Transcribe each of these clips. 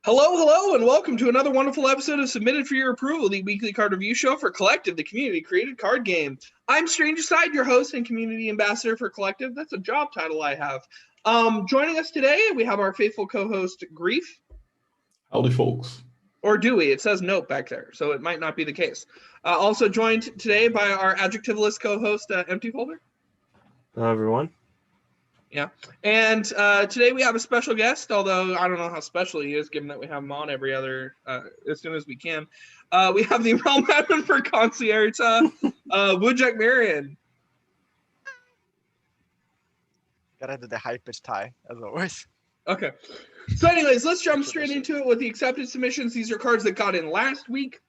Hello, and welcome to another wonderful episode of Submitted for Your Approval, the weekly card review show for Collective, the community-created card game. I'm Strange Aside, your host and community ambassador for Collective. That's a job title I have. Joining us today, we have our faithful co-host, Grief. Howdy, folks. Or do we? It says nope back there, so it might not be the case. Also joined today by our adjectiveless co-host, Empty Folder. Hello, everyone. Yeah, and today we have a special guest, although I don't know how special he is, given that we have him on every other, as soon as we can. We have the Realm Admin for Concierge, WujekMarian. Gotta do the high-pitched tie, as always. Okay, so anyways, let's jump straight into it with the accepted submissions. These are cards that got in last week.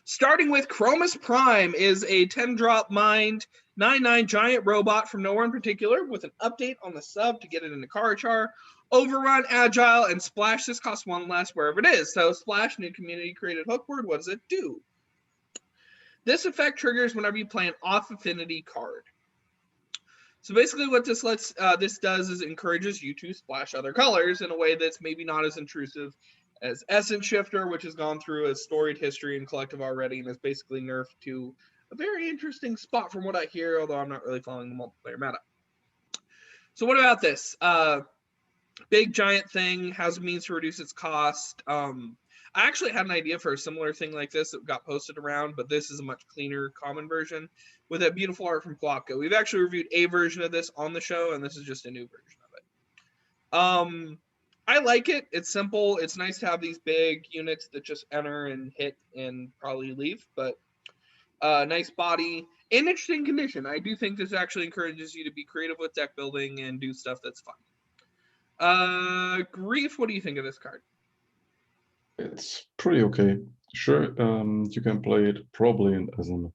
Starting with Chromus Prime is a 10-drop mind 9/9 giant robot from nowhere in particular with an update on the sub to get it into Karachar. Overrun, agile, and splash. This costs one less wherever it is. So splash, new community created hook word. What does it do? This effect triggers whenever you play an off affinity card. So basically what this does is encourages you to splash other colors in a way that's maybe not as intrusive as Essence Shifter, which has gone through a storied history in Collective already and is basically nerfed to a very interesting spot from what I hear, although I'm not really following the multiplayer meta. So what about this? Big giant thing, has a means to reduce its cost. I actually had an idea for a similar thing like this that got posted around, but this is a much cleaner common version with a beautiful art from Plopka. We've actually reviewed a version of this on the show, and this is just a new version of it. I like it. It's simple. It's nice to have these big units that just enter and hit and probably leave, but nice body in interesting condition. I do think this actually encourages you to be creative with deck building and do stuff that's fun. Grief, what do you think of this card? It's pretty okay. Sure, you can play it probably as an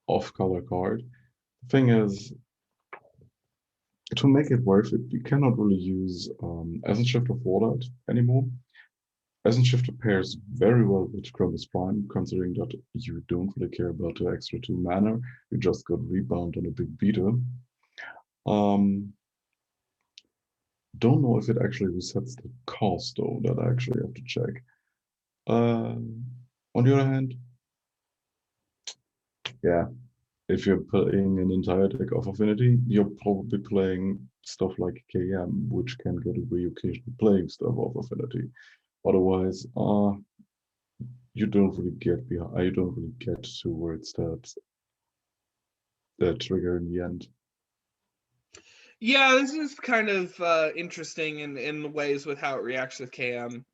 off-color card. The thing is, to make it worth it, you cannot really use Essence Shifter for that anymore. Essence Shifter pairs very well with Chromus Prime, considering that you don't really care about the extra 2 mana. You just got Rebound on a big beater. Don't know if it actually resets the cost, though. That I actually have to check. On the other hand, yeah, if you're playing an entire deck of Affinity, you're probably playing stuff like KM, which can get away occasionally playing stuff of Affinity. Otherwise, you don't really get behind. You don't really get towards that trigger in the end. Yeah, this is kind of interesting in ways with how it reacts with KM.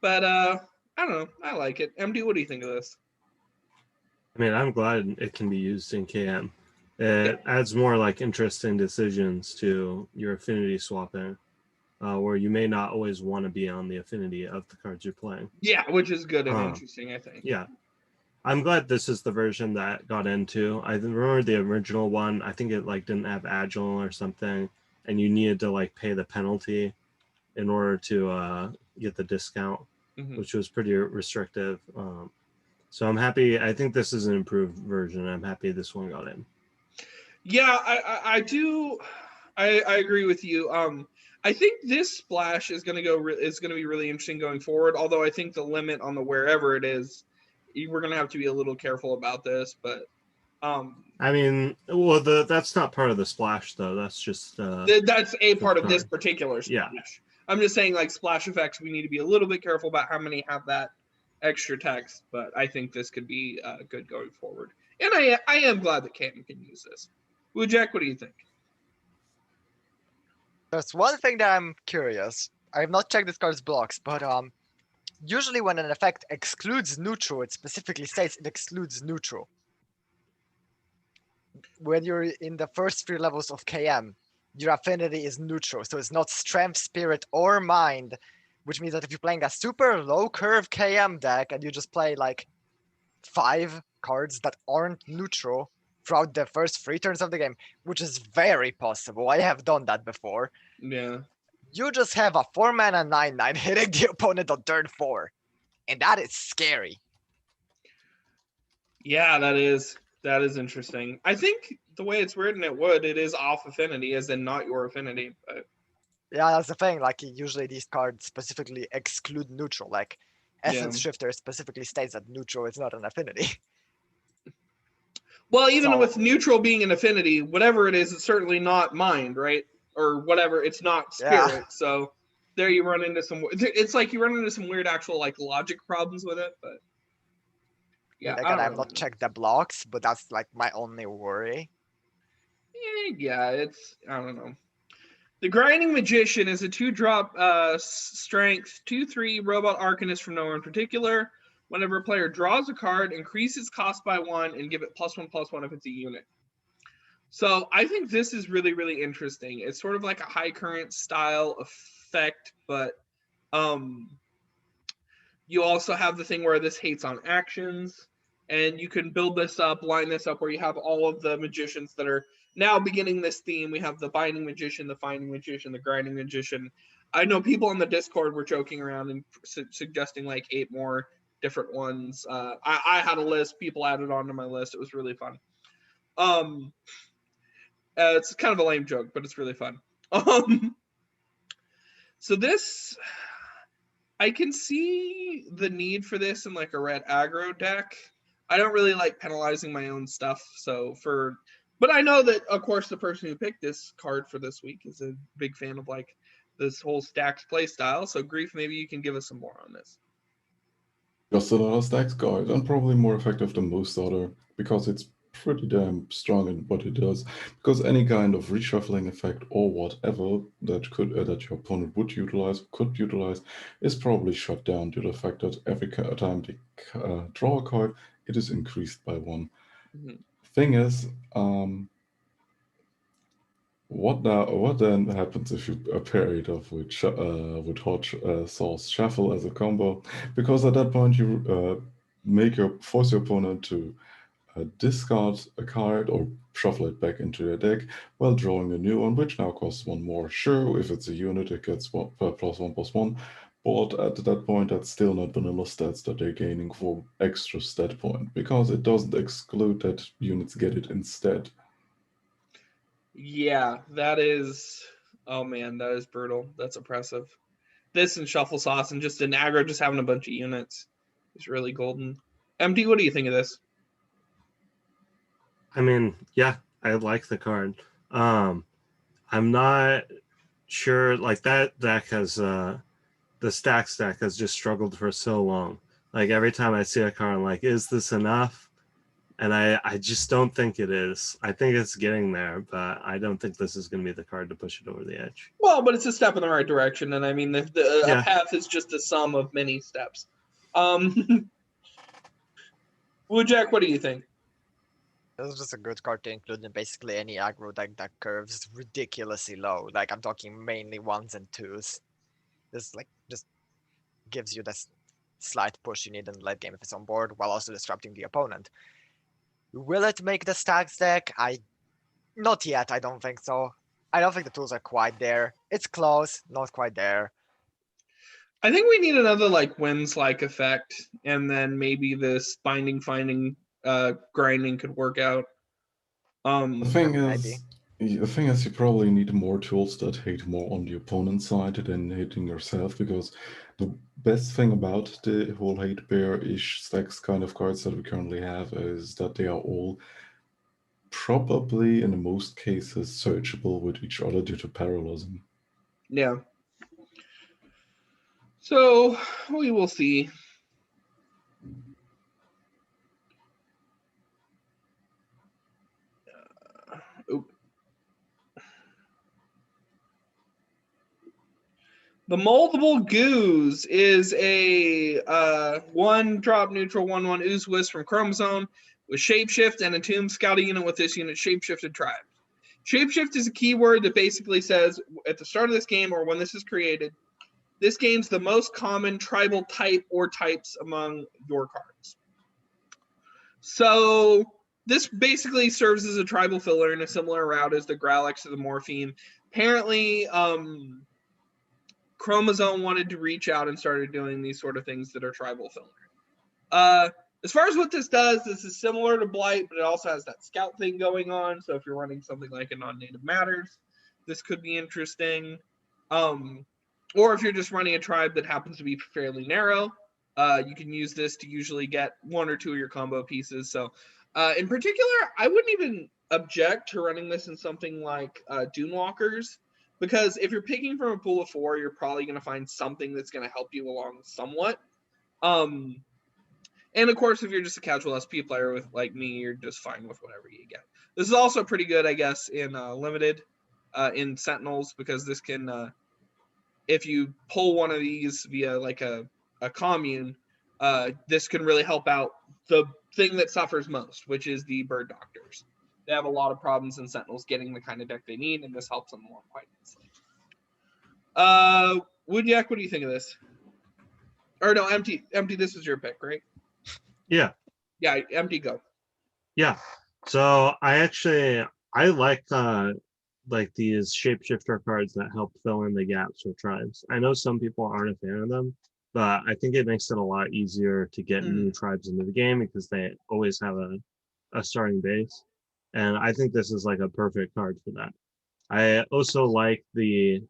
But I don't know. I like it. MD, what do you think of this? I mean, I'm glad it can be used in KM. It adds more like interesting decisions to your affinity swapping, where you may not always want to be on the affinity of the cards you're playing. Yeah, which is good and interesting, I think. Yeah. I'm glad this is the version that got into. I remember the original one. I think it like didn't have agile or something, and you needed to like pay the penalty in order to get the discount, which was pretty restrictive. So I'm happy. I think this is an improved version. I'm happy this one got in. Yeah, I do. I agree with you. I think this splash is going to be really interesting going forward. Although I think the limit on the wherever it is, we're going to have to be a little careful about this. But I mean, well, that's not part of the splash though. That's just that's a part of this particular splash. Yeah. I'm just saying, like splash effects, we need to be a little bit careful about how many have that extra text. But I think this could be good going forward. And I am glad that Cam can use this. Wujek, what do you think? There's one thing that I'm curious. I have not checked this card's blocks, but usually when an effect excludes neutral, it specifically states it excludes neutral. When you're in the first 3 levels of KM, your affinity is neutral, so it's not strength, spirit, or mind, which means that if you're playing a super low curve KM deck and you just play like 5 cards that aren't neutral throughout the first 3 turns of the game, which is very possible. I have done that before. Yeah. You just have a 4-mana 9/9 hitting the opponent on turn 4. And that is scary. Yeah, that is interesting. I think the way it's written, it is off affinity, as in not your affinity. But Yeah, that's the thing. Like usually these cards specifically exclude neutral. Like Essence Shifter specifically states that neutral is not an affinity. Well, even So- with neutral being an affinity, whatever it is, it's certainly not mind, right? Or whatever, it's not spirit. Yeah. So there you run into some. It's like you run into some weird actual like logic problems with it, but yeah. Again, I've not checked the blocks, but that's like my only worry. Yeah, it's I don't know. The Grinding Magician is a 2-drop strength 2/3 robot arcanist from nowhere in particular. Whenever a player draws a card, increase its cost by 1 and give it +1/+1 if it's a unit. So I think this is really, really interesting. It's sort of like a high current style effect, but you also have the thing where this hates on actions, and you can build this up, line this up where you have all of the magicians that are now beginning this theme. We have the Binding Magician, the Finding Magician, the Grinding Magician. I know people on the Discord were joking around and suggesting like 8 more different ones. I had a list. People added onto my list. It was really fun. It's kind of a lame joke, but it's really fun. So this, I can see the need for this in like a red aggro deck. I don't really like penalizing my own stuff, but I know that, of course, the person who picked this card for this week is a big fan of like this whole stacks play style. So Grief, maybe you can give us some more on this. Just another stacks card, and probably more effective than most other, because it's pretty damn strong in what it does. Because any kind of reshuffling effect or whatever that your opponent would utilize, could utilize, is probably shut down due to the fact that every time they draw a card, it is increased by 1. Mm-hmm. Thing is, what then happens if you pair it off with Hot Sauce Shuffle as a combo? Because at that point you force your opponent to discard a card or shuffle it back into their deck while drawing a new one, which now costs 1 more. Sure, if it's a unit, it gets +1/+1, but at that point, that's still not vanilla stats that they're gaining for extra stat point, because it doesn't exclude that units get it instead. Yeah, that is. Oh man, that is brutal. That's oppressive. This and Shuffle Sauce and just an aggro, just having a bunch of units is really golden. MD, what do you think of this? I mean, yeah, I like the card. I'm not sure, like that deck has the stacks deck has just struggled for so long. Like every time I see a card, I'm like, is this enough? And I just don't think it is. I think it's getting there, but I don't think this is going to be the card to push it over the edge. Well, but it's a step in the right direction, and I mean, a path is just a sum of many steps. Wujek, what do you think? This is just a good card to include in basically any aggro deck that curves ridiculously low. Like I'm talking mainly 1s and 2s. This like just gives you this slight push you need in the late game if it's on board, while also disrupting the opponent. Will it make the stacks deck? Not yet. I don't think so. I don't think the tools are quite there. It's close, not quite there. I think we need another like Winds-like effect, and then maybe this binding, finding, grinding could work out. The thing is, you probably need more tools that hit more on the opponent's side than hitting yourself, because the best thing about the whole hate bear-ish stacks kind of cards that we currently have is that they are all probably, in most cases, searchable with each other due to parallelism. Yeah. So we will see. The Moldable Gooze is a 1-drop neutral 1/1 Ooze Wisp from Chromosome with Shapeshift and a Tomb Scout unit with this unit Shapeshifted Tribes. Shapeshift is a keyword that basically says at the start of this game or when this is created, this gains the most common tribal type or types among your cards. So this basically serves as a tribal filler in a similar route as the Growlix or the Morphine. Apparently, Chromosome wanted to reach out and started doing these sort of things that are tribal filler. As far as what this does, this is similar to Blight, but it also has that scout thing going on. So if you're running something like a non-native matters, this could be interesting. Or if you're just running a tribe that happens to be fairly narrow, you can use this to usually get 1 or 2 of your combo pieces. So in particular, I wouldn't even object to running this in something like Dunewalkers, because if you're picking from a pool of 4, you're probably going to find something that's going to help you along somewhat. And of course, if you're just a casual SP player with like me, you're just fine with whatever you get. This is also pretty good, I guess, in limited, in Sentinels, because this can, if you pull one of these via like a commune, this can really help out the thing that suffers most, which is the bird doctors. They have a lot of problems in Sentinels getting the kind of deck they need, and this helps them along quite nicely. Wujek, what do you think of this? Or no, Empty, this was your pick, right? Yeah. Yeah, Empty, go. Yeah. So I like these shapeshifter cards that help fill in the gaps for tribes. I know some people aren't a fan of them, but I think it makes it a lot easier to get new tribes into the game because they always have a starting base. And I think this is like a perfect card for that. I also like the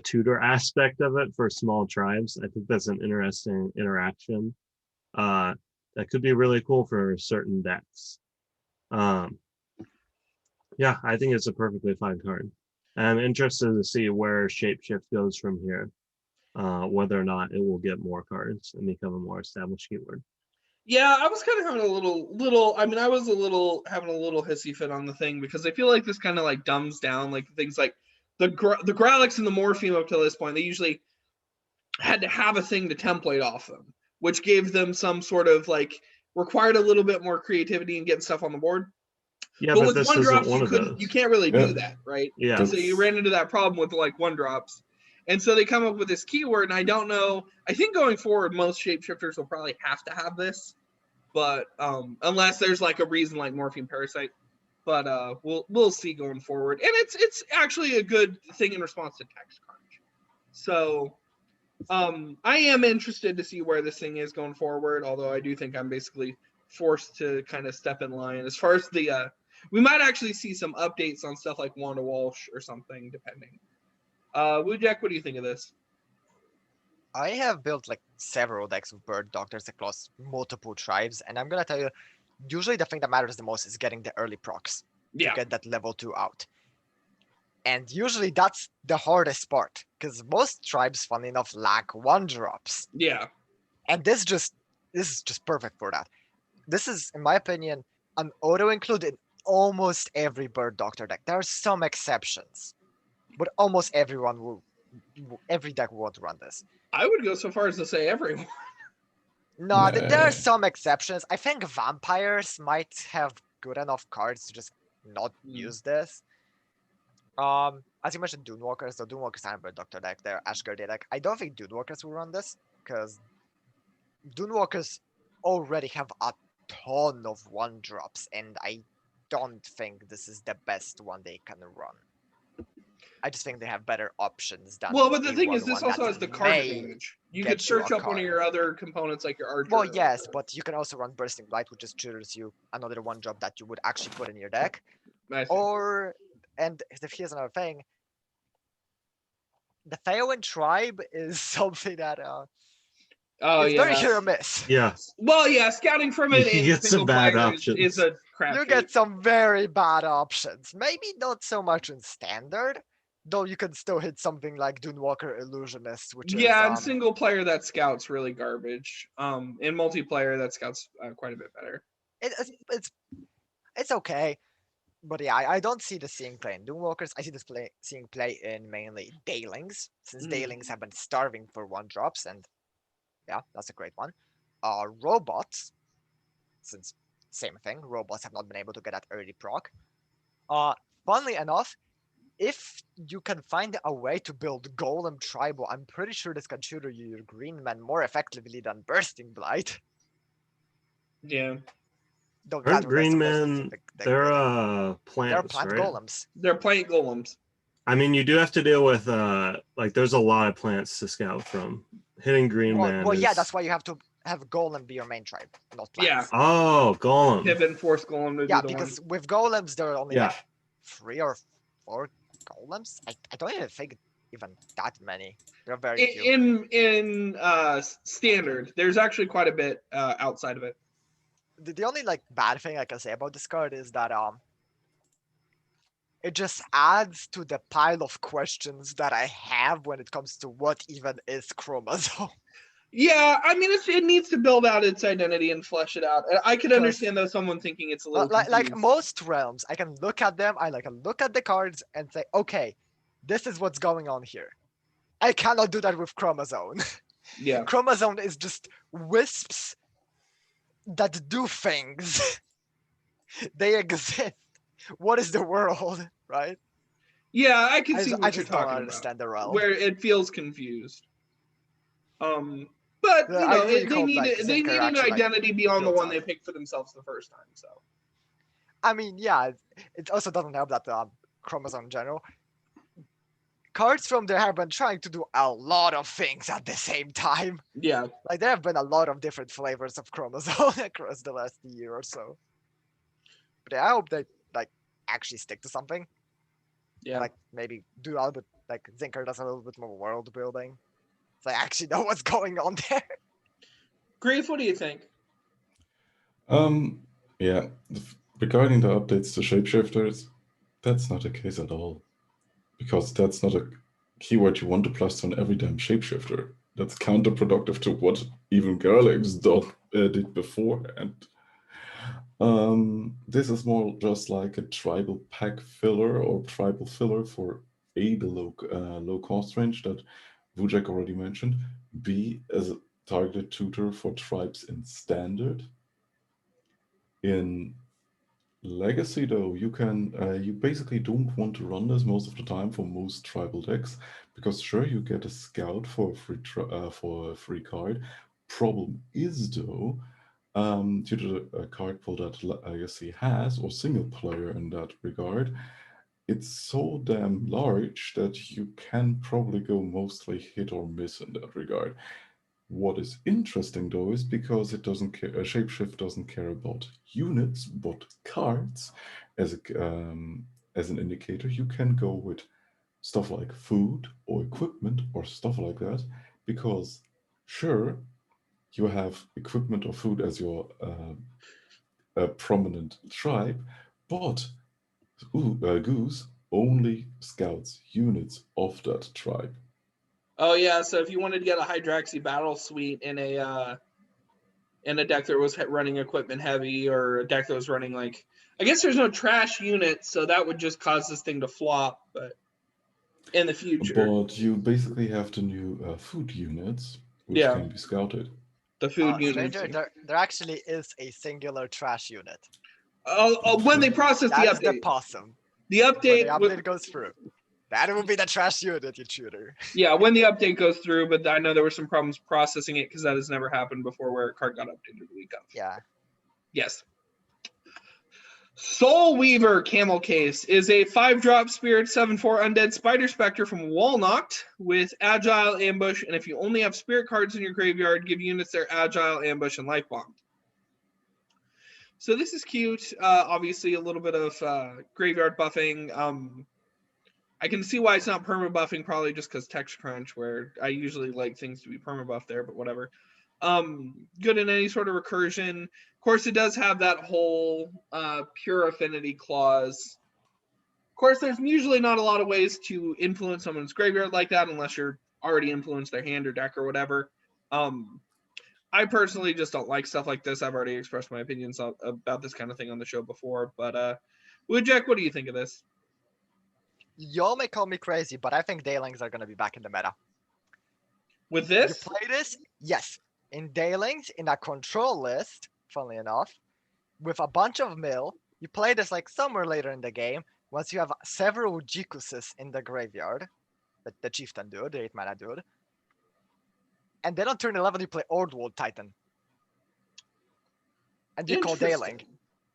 tutor aspect of it for small tribes. I think that's an interesting interaction. That could be really cool for certain decks. Yeah, I think it's a perfectly fine card. I'm interested to see where Shapeshift goes from here, whether or not it will get more cards and become a more established keyword. Yeah, I was kind of having a little. I mean, I was having a little hissy fit on the thing because I feel like this kind of like dumbs down like things like the Growlix and the Morpheum up to this point. They usually had to have a thing to template off them, which gave them some sort of like required a little bit more creativity and getting stuff on the board. Yeah, but with with this 1-drops, you can't really do that, right? Yeah. And so you ran into that problem with like 1-drops. And so they come up with this keyword, and I don't know. I think going forward, most shapeshifters will probably have to have this, but unless there's like a reason like Morphine Parasite. But we'll see going forward. And it's actually a good thing in response to text cards. So I am interested to see where this thing is going forward, although I do think I'm basically forced to kind of step in line. As far as the we might actually see some updates on stuff like Wanda Walsh or something, depending. Wujek, what do you think of this? I have built like several decks of bird doctors across multiple tribes, and I'm gonna tell you, usually the thing that matters the most is getting the early procs to get that level 2 out. And usually that's the hardest part, because most tribes, funny enough, lack 1-drops. Yeah. And this is just perfect for that. This is, in my opinion, an auto-include in almost every bird doctor deck. There are some exceptions, but almost every deck will want to run this. I would go so far as to say everyone. No, there are some exceptions. I think vampires might have good enough cards to just not use this. As you mentioned, Dunewalkers. The Dunewalkers aren't a bird doctor deck. They're Ashgardia deck. I don't think Dunewalkers will run this because Dunewalkers already have a ton of 1-drops, and I don't think this is the best one they can run. I just think they have better options than. Well, but the thing is, this also has the card advantage. You could search up one of your other components, like your Archer. Well, yes, but you can also run Bursting Blight, which just triggers you another 1-drop that you would actually put in your deck. And here's another thing. The Theowen tribe is something that it's very hit or miss. Yeah. Well, yeah, scouting from it in single player is a crap. You get some very bad options. Maybe not so much in standard, though you can still hit something like Dunewalker Illusionist, which is in single player that scout's really garbage. In multiplayer that scout's quite a bit better. It's okay. But yeah, I don't see this seeing play in Dunewalkers. I see this seeing play in mainly Daylings, since Daylings have been starving for 1-drops, and yeah, that's a great one. Robots, since same thing, robots have not been able to get that early proc. Funnily enough, if you can find a way to build Golem Tribal, I'm pretty sure this can tutor your green man more effectively than Bursting Blight. Yeah. Aren't green men, they're plants, They're plant right? golems. They're plant golems. I mean, you do have to deal with, like, there's a lot of plants to scout from. Hitting green man Well, yeah, that's why you have to have Golem be your main tribe, not plants. Yeah. Oh, Golem. Pivot force Golem to yeah, do the because one. with Golems, there are only like 3 or 4 Golems. I don't even think even that many. There are very few. In standard, there's actually quite a bit outside of it. The only like bad thing I can say about this card is that it just adds to the pile of questions that I have when it comes to what even is chromosome. Yeah, I mean, it needs to build out its identity and flesh it out. I could 'Cause- understand though someone thinking it's a little like confused. most realms, I can look at them, I can look at the cards and say, okay, this is what's going on here. I cannot do that with chromosome. Yeah, Chromosome is just wisps that do things. They exist. What is the world, right? yeah, I can see I what you're just don't talking understand the about. realm. Where it feels confused. But you I know, really they hope, need like, they Zinker need an actually, like, identity beyond the builds one up. they picked for themselves the first time. So I mean, yeah, it also doesn't help that chromosome in general. Cards from there have been trying to do a lot of things at the same time. yeah, Like there have been a lot of different flavors of chromosome across the last year or so. But yeah, I hope they like actually stick to something. yeah. Like maybe do a little bit like Zinker does a little bit more world building. So I actually know what's going on there. Grief, what do you think? Yeah, regarding the updates to shapeshifters, that's not the case at all. Because that's not a keyword you want to plus on every damn shapeshifter. That's counterproductive to what even Gerlex did before. And this is more just like a tribal pack filler or tribal filler for A, the low cost range that Wujek already mentioned, B, as a targeted tutor for tribes in standard. In Legacy, though, you can you basically don't want to run this most of the time for most tribal decks because sure you get a scout for a free card. Problem is though, due to the card pool that Legacy has or single player in that regard, it's so damn large that you can probably go mostly hit or miss in that regard. What is interesting though is because it doesn't care, Shapeshift doesn't care about units but cards. As an indicator, you can go with stuff like food or equipment or stuff like that because sure you have equipment or food as your prominent tribe, but Goose only scouts units of that tribe. Oh yeah, so if you wanted to get a Hydraxy Battle Suite in a deck that was running equipment heavy or a deck that was running like, I guess there's no trash unit, so that would just cause this thing to flop. But in the future, But you basically have the new food units, which Yeah. can be scouted. the food units. Stranger, there actually is a singular trash unit. When they process That the is the update, possum. the When update, the update goes through. That will be the trash unit, you shooter. yeah, when the update goes through. But I know there were some problems processing it because that has never happened before, where a card got updated the week of. Yeah. Yes. Soulweaver Camel Case is a 5-drop Spirit 7/4 Undead Spider Spectre from Walnocked with Agile, Ambush, and if you only have Spirit cards in your graveyard, give units their Agile, Ambush, and Life Bomb. So this is cute. Obviously, a little bit of graveyard buffing. I can see why it's not perma buffing, probably just because text crunch, where I usually like things to be perma buff there, but whatever. Good in any sort of recursion. Of course, it does have that whole pure affinity clause. Of course, there's usually not a lot of ways to influence someone's graveyard like that unless you're already influenced their hand or deck or whatever. I personally just don't like stuff like this. I've already expressed my opinions about this kind of thing on the show before. But Wujek, what do you think of this? Y'all may call me crazy, but I think Daylings are going to be back in the meta. With You this? play this? Yes. In Daylings, in a control list, funnily enough, with a bunch of mill, you play this like somewhere later in the game, once you have several Jikuses in the graveyard, the Chieftain dude, the 8-mana dude. And then on turn 11, you play Ordwold Titan. And you call Dayling.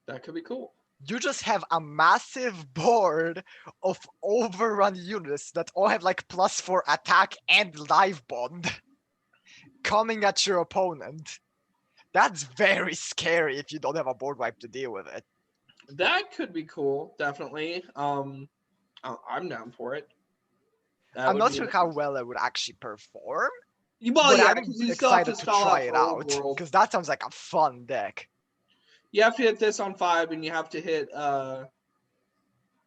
That could be cool. You just have a massive board of overrun units that all have like +4 attack and life bond coming at your opponent. That's very scary if you don't have a board wipe to deal with it. That could be cool, definitely. I'm down for it. I'm not sure how well it would actually perform, Well, but yeah, I'm because you still have to excited to stall try out it for Old out World. because that sounds like a fun deck. You have to hit this on 5, and you have to hit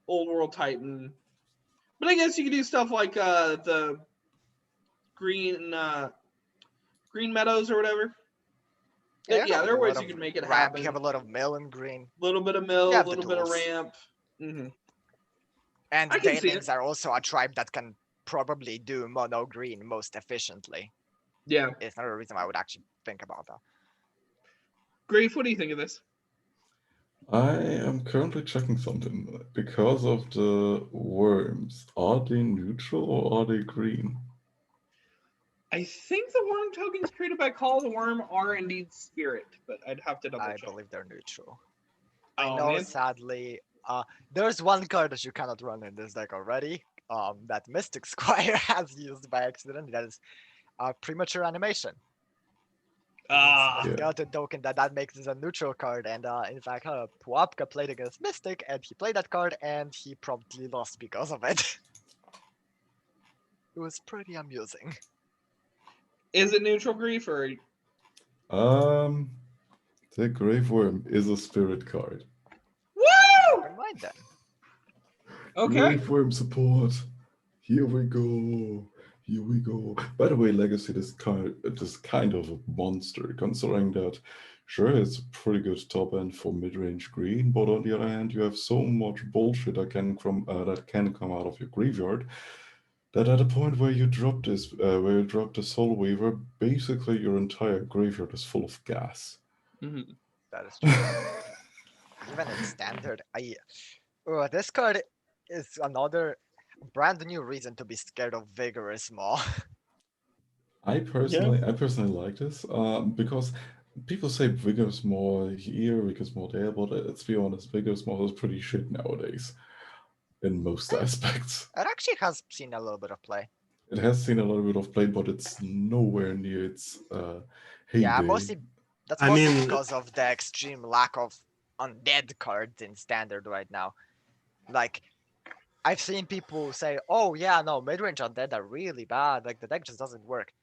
Old World Titan. But I guess you can do stuff like the green meadows or whatever. Yeah, there are ways you can make it ramp. happen. You have a lot of mill and green. A little bit of mill, You a have the little bit of tools. ramp. Mm-hmm. And I can see Daylings are also a tribe that can probably do mono green most efficiently. Yeah. It's another reason I would actually think about that. Grafe, what do you think of this? I am currently checking something. Because of the worms, are they neutral or are they green? I think the worm tokens created by Call of the Worm are indeed spirit, but I'd have to double I check. believe they're neutral. Oh, I know, man. sadly, there's one card that you cannot run in this deck already. That Mystic Squire has used by accident. That is premature animation. Ah, Yeah. Skeleton token that makes this a neutral card, and in fact, Puapka played against Mystic, and he played that card, and he promptly lost because of it. It was pretty amusing. is it neutral grief or? The Grave Worm is a spirit card. Woo! Never mind then. Okay. Grave Worm support. Here we go. Here we go. By the way, Legacy is kind of a monster, considering that sure it's a pretty good top end for mid-range green, but on the other hand, you have so much bullshit that can come out of your graveyard that at the point where you drop the Soulweaver, basically your entire graveyard is full of gas. Mm-hmm. That is true. Even in standard, this card is another brand new reason to be scared of Vigorous Maw. I personally like this because people say Vigorous Maw here, Vigorous Maw there, but let's be honest, Vigorous Maw is pretty shit nowadays in most aspects. It actually has seen a little bit of play. It has seen a little bit of play, but it's nowhere near its heyday. Yeah, mostly because of the extreme lack of undead cards in standard right now. Like, I've seen people say, "Oh yeah, no, mid-range undead are really bad. Like the deck just doesn't work."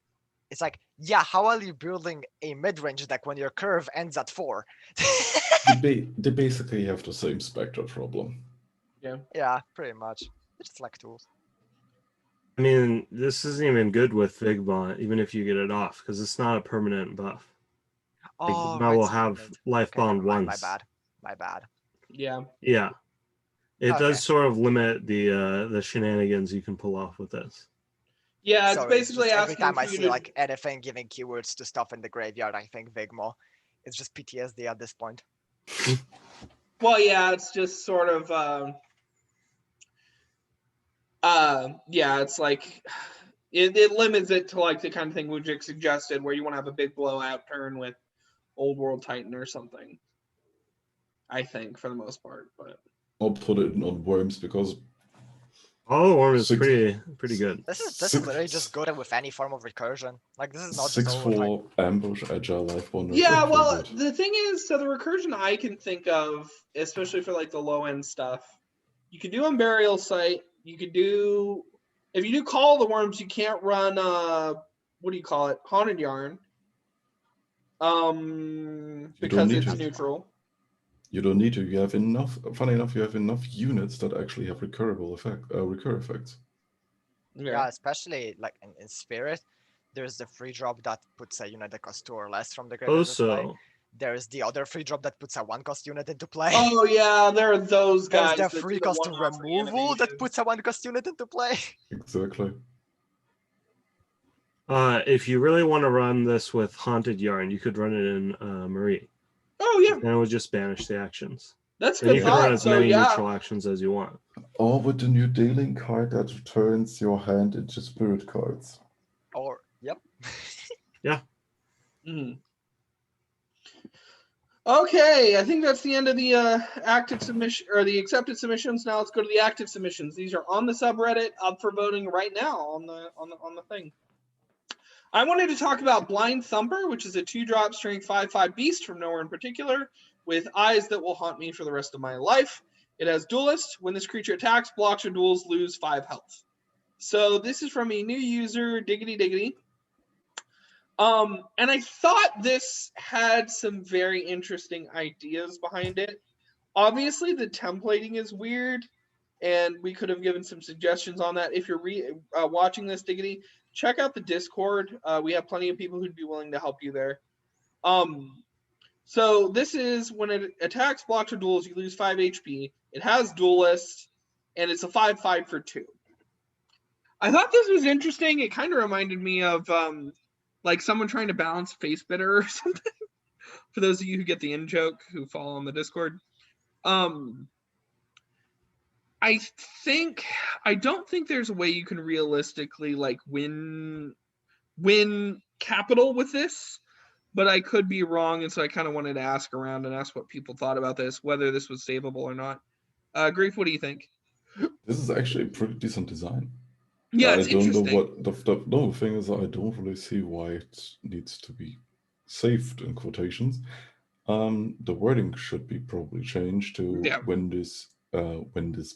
It's like, yeah, how are you building a mid-range deck when your curve ends at 4? They basically have the same Spectre problem. Yeah, pretty much. It's just like tools. I mean, this isn't even good with Vigma, even if you get it off, because it's not a permanent buff. Oh, Vigma will have life bound once. My bad. Yeah. Yeah. It Okay. does sort of limit the shenanigans you can pull off with this. Yeah, it's So basically just every asking time for I you see to. like anything giving keywords to stuff in the graveyard, I think Vigma. It's just PTSD at this point. Well, yeah, it's just sort of. Yeah, it's like it limits it to like the kind of thing Wujek suggested, where you want to have a big blowout turn with Old World Titan or something. I think for the most part, but I'll put it on worms because Oh, Worm is pretty good. This is literally just good with any form of recursion. Like this is not just 6/4 ambush agile life wonder. yeah. Well, the thing is, so the recursion I can think of, especially for like the low end stuff, you could do Unburial Site. You could do if you do Call of the Worms, you can't run what do you call it? Haunted Yarn. Because it's neutral. You don't need to. You have enough. Funny enough, you have enough units that actually have recur effects. Yeah, especially like in Spirit, there's the free drop that puts a unit that costs 2 or less from the graveyard into play. There's the other free drop that puts a 1-cost unit into play. Oh yeah, there are those guys. There's the free cost removal that puts a 1-cost unit into play. Exactly. If you really want to run this with Haunted Yarn, you could run it in Marie. Oh yeah. And it would just banish the actions. That's and good. You can run as many neutral actions as you want. Or with the new Daylink card that turns your hand into spirit cards. Or yep. Yeah. Mm. Okay, I think that's the end of the active submission or the accepted submissions. Now let's go to the active submissions. These are on the subreddit, up for voting right now on the thing. I wanted to talk about Blind Thumper, which is a 2-drop strength 5/5 beast from nowhere in particular, with eyes that will haunt me for the rest of my life. It has Duelist. When this creature attacks, blocks, or duels, lose 5 health. So this is from a new user, Diggity Diggity. And I thought this had some very interesting ideas behind it. Obviously, the templating is weird, and we could have given some suggestions on that. If you're watching this, Diggity, check out the Discord. We have plenty of people who'd be willing to help you there. So this is when it attacks, blocks, or duels, you lose 5 HP. It has Duelist, and it's a 5/5 for 2. I thought this was interesting. It kind of reminded me of like someone trying to balance Face Bitter or something. For those of you who get the in-joke, who follow on the Discord. I don't think there's a way you can realistically like win capital with this, but I could be wrong, and so I kind of wanted to ask around and ask what people thought about this, whether this was savable or not. Grief, what do you think? This is actually a pretty decent design. Yeah, I it's don't know interesting. what the thing is, I don't really see why it needs to be saved in quotations. The wording should be probably changed to when this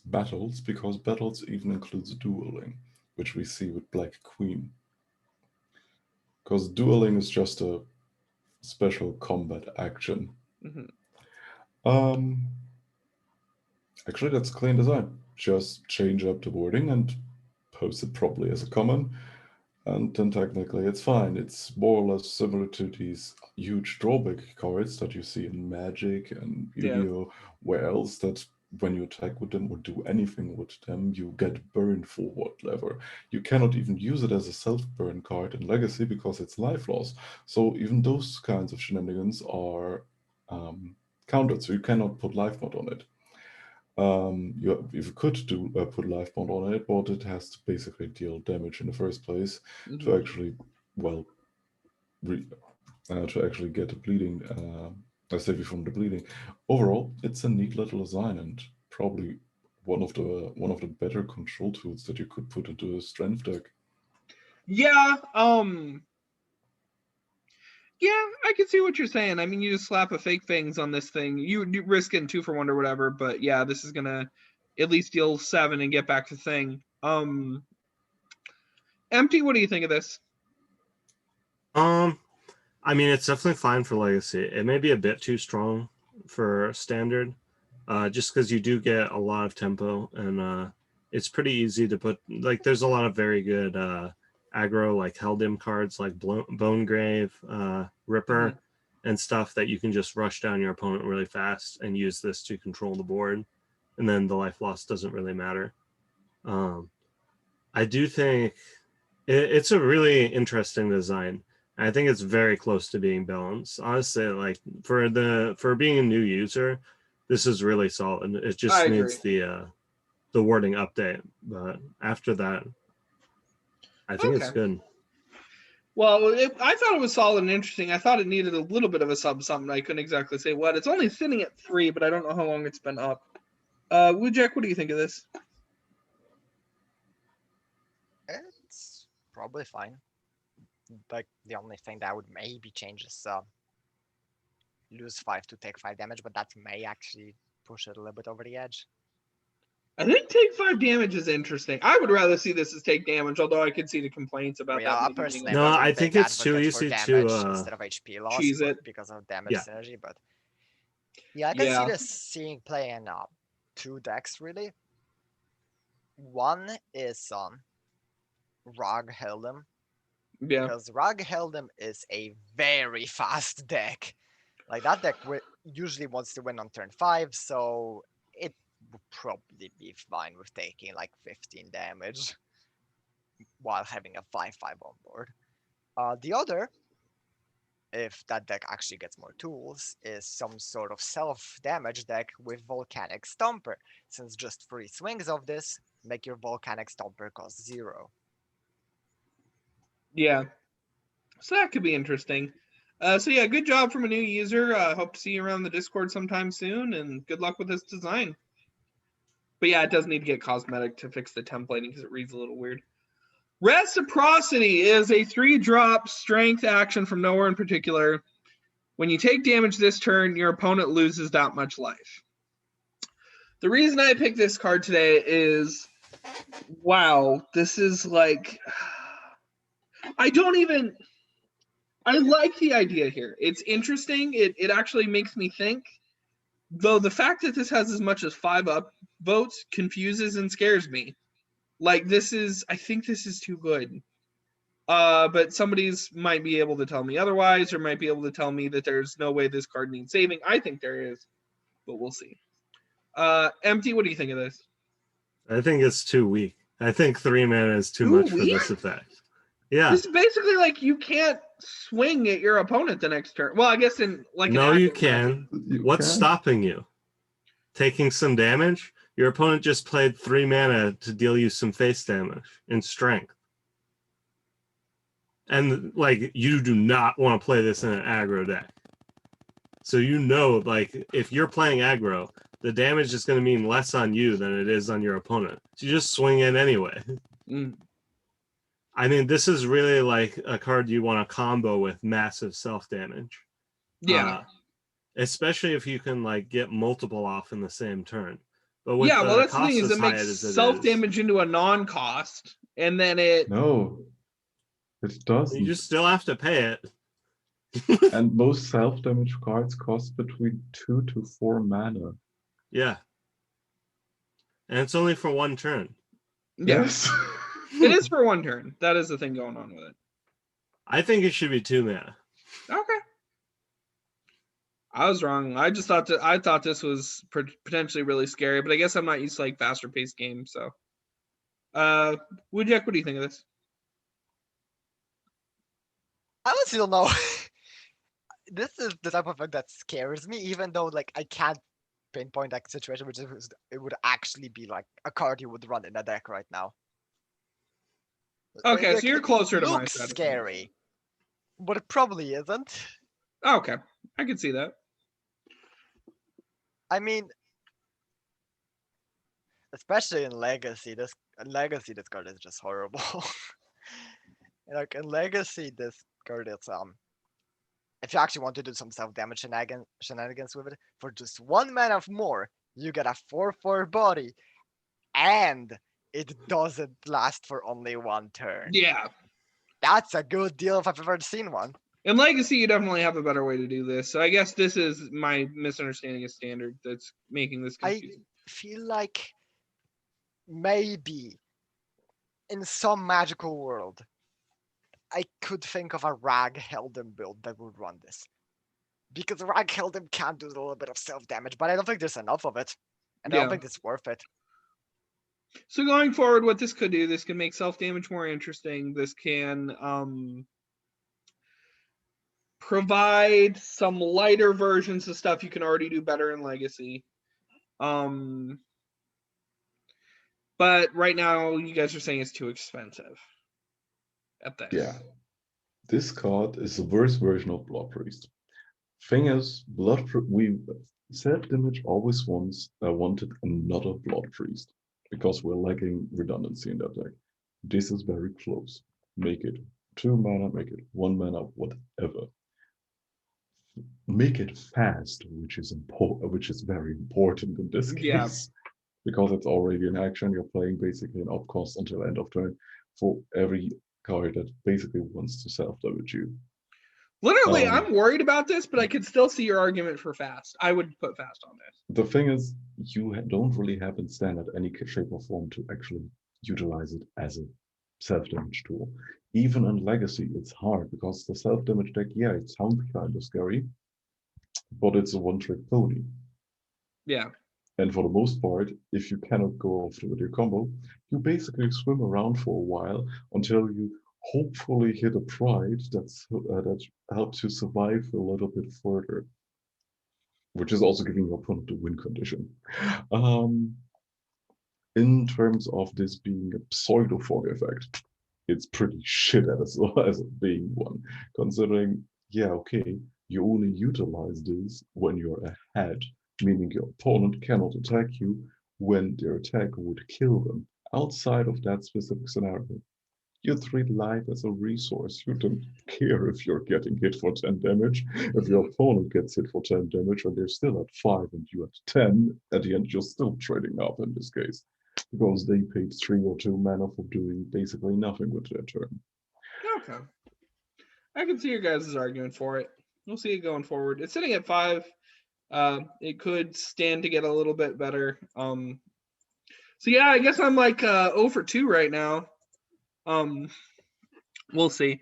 battles, because battles even includes dueling, which we see with Black Queen. Because dueling is just a special combat action. Actually, that's a clean design. Just change up the wording and post it properly as a common, and then technically it's fine. It's more or less similar to these huge drawback cards that you see in Magic and Yu-Gi-Oh! Where else that when you attack with them or do anything with them, you get burned for whatever. You cannot even use it as a self-burn card in Legacy because it's life loss. So even those kinds of shenanigans are countered, so you cannot put life mod on it. You could put life mod on it, but it has to basically deal damage in the first place to actually, well, to actually get the bleeding, save you from the bleeding. Overall, it's a neat little design and probably one of the better control tools that you could put into a strength deck. Yeah, yeah, I can see what you're saying. I mean, you just slap a fake fangs on this thing. You risk getting 2 for 1 or whatever, but yeah, this is gonna at least deal 7 and get back to thing. Empty, what do you think of this? I mean, it's definitely fine for Legacy. It may be a bit too strong for Standard, just because you do get a lot of tempo, and it's pretty easy to put. Like, there's a lot of very good aggro, like Heldim cards, like Bonegrave, Ripper, and stuff that you can just rush down your opponent really fast and use this to control the board, and then the life loss doesn't really matter. I do think it's a really interesting design. I think it's very close to being balanced. Honestly, like for being a new user, this is really solid. It just needs the wording update, but after that, I think it's good. Well, I thought it was solid and interesting. I thought it needed a little bit of a something. I couldn't exactly say what. It's only sitting at 3, but I don't know how long it's been up. Wujek, what do you think of this? It's probably fine. Like, the only thing that would maybe change is lose 5 to take 5 damage, but that may actually push it a little bit over the edge. I think take 5 damage is interesting. I would rather see this as take damage, although I could see the complaints about that. Personally, no, I think it's too easy to instead of HP loss cheese it because of damage synergy. But yeah, I can see this playing 2 decks really. One is Rog Heldim. Yeah. Because Rog Heldim is a very fast deck. Like, that deck usually wants to win on turn 5, so it would probably be fine with taking like 15 damage while having a 5/5 on board. The other, if that deck actually gets more tools, is some sort of self-damage deck with Volcanic Thumper, since just 3 swings of this make your Volcanic Thumper cost 0. Yeah. So that could be interesting. So yeah, good job from a new user. Hope to see you around the Discord sometime soon, and good luck with this design. But yeah, it does need to get cosmetic to fix the templating because it reads a little weird. Reciprocity is a 3-drop strength action from nowhere in particular. When you take damage this turn, your opponent loses that much life. The reason I picked this card today is Wow, this is like, I like the idea here. It's interesting. It actually makes me think. Though the fact that this has as much as 5 up votes confuses and scares me. Like I think this is too good. But somebody's might be able to tell me otherwise, or might be able to tell me that there's no way this card needs saving. I think there is, but we'll see. Empty, what do you think of this? I think it's too weak. I think 3 mana is too Too much weak? for this effect. Yeah. This is basically like you can't swing at your opponent the next turn. Well, I guess in like No, you aggro can. You What's can. stopping you? Taking some damage? Your opponent just played 3 mana to deal you some face damage in strength. And like you do not want to play this in an aggro deck. So you know, like if you're playing aggro, the damage is going to mean less on you than it is on your opponent. So you just swing in anyway. Mm. I mean, this is really like a card you want to combo with massive self damage. Yeah. Especially if you can like get multiple off in the same turn. But with Yeah, well, that's the cost thing is as it high makes as it self is, damage into a non-cost, and then it. No, it doesn't. you just still have to pay it. And most self-damage cards cost between 2 to 4 mana. Yeah. And it's only for 1 turn. Yeah, Yes. it is for 1 turn. That is the thing going on with it. I think it should be 2 mana. Okay. I was wrong. I thought this was potentially really scary, but I guess I'm not used to like faster paced games. So, Wujek, what do you think of this? I honestly don't know. This is the type of thing that scares me, even though like I can't pinpoint that situation, which is it would actually be like a card you would run in a deck right now. Okay, so you're closer to my looks side. Scary, but it probably isn't. Okay, I can see that. I mean, especially in Legacy, this card is just horrible. Like in Legacy, this card is if you actually want to do some self-damage shenanigans with it, for just 1 mana more, you get a 4/4 body, and it doesn't last for only 1 turn. Yeah. That's a good deal if I've ever seen one. In Legacy, you definitely have a better way to do this. So I guess this is my misunderstanding of Standard that's making this confusing. I feel like maybe in some magical world, I could think of a Rag Heldem build that would run this. Because Rag Heldem can do a little bit of self-damage, but I don't think there's enough of it. And I don't think it's worth it. So going forward, what this could do, this can make self-damage more interesting. This can provide some lighter versions of stuff you can already do better in Legacy. But right now, you guys are saying it's too expensive. At this. Yeah. This card is the worst version of Blood Priest. Thing is, self-damage always wanted another Blood Priest because we're lacking redundancy in that deck. This is very close. Make it 2 mana, make it 1 mana, whatever. Make it fast, which is very important in this case. Yeah. Because it's already in action. You're playing basically an up cost until end of turn for every card that basically wants to self-damage you. Literally, I'm worried about this, but I could still see your argument for fast. I would put fast on this. The thing is, you don't really have in Standard any shape or form to actually utilize it as a self-damage tool. Even in Legacy, it's hard because the self-damage deck, yeah, it sounds kind of scary, but it's a one-trick pony. Yeah. And for the most part, if you cannot go after with your combo, you basically swim around for a while until you hopefully hit a pride that helps you survive a little bit further, which is also giving your opponent a win condition. In terms of this being a pseudo fog effect, it's pretty shit as being one, considering, yeah, okay, you only utilize this when you're ahead, meaning your opponent cannot attack you when their attack would kill them. Outside of that specific scenario, you treat life as a resource. You don't care if you're getting hit for 10 damage. If your opponent gets hit for 10 damage and they're still at 5 and you at 10, at the end you're still trading up in this case. because they paid 3 or 2 mana for doing basically nothing with their turn. Okay. I can see your guys' argument for it. We'll see it going forward. It's sitting at 5. It could stand to get a little bit better. So yeah, I guess I'm like 0 for 2 right now. We'll see.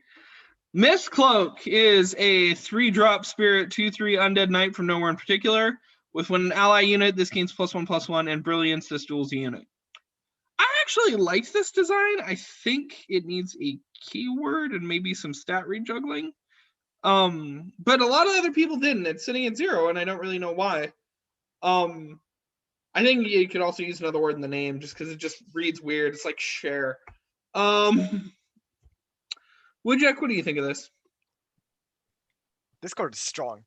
Mistcloak is a 3-drop spirit, 2/3 undead knight from nowhere in particular. With when an ally unit, this gains +1/+1, and brilliance, this duels a unit. I actually like this design. I think it needs a keyword and maybe some stat rejuggling. But a lot of other people didn't. It's sitting at 0, and I don't really know why. I think you could also use another word in the name just because it just reads weird. It's like share. Wujek, what do you think of this? This card is strong.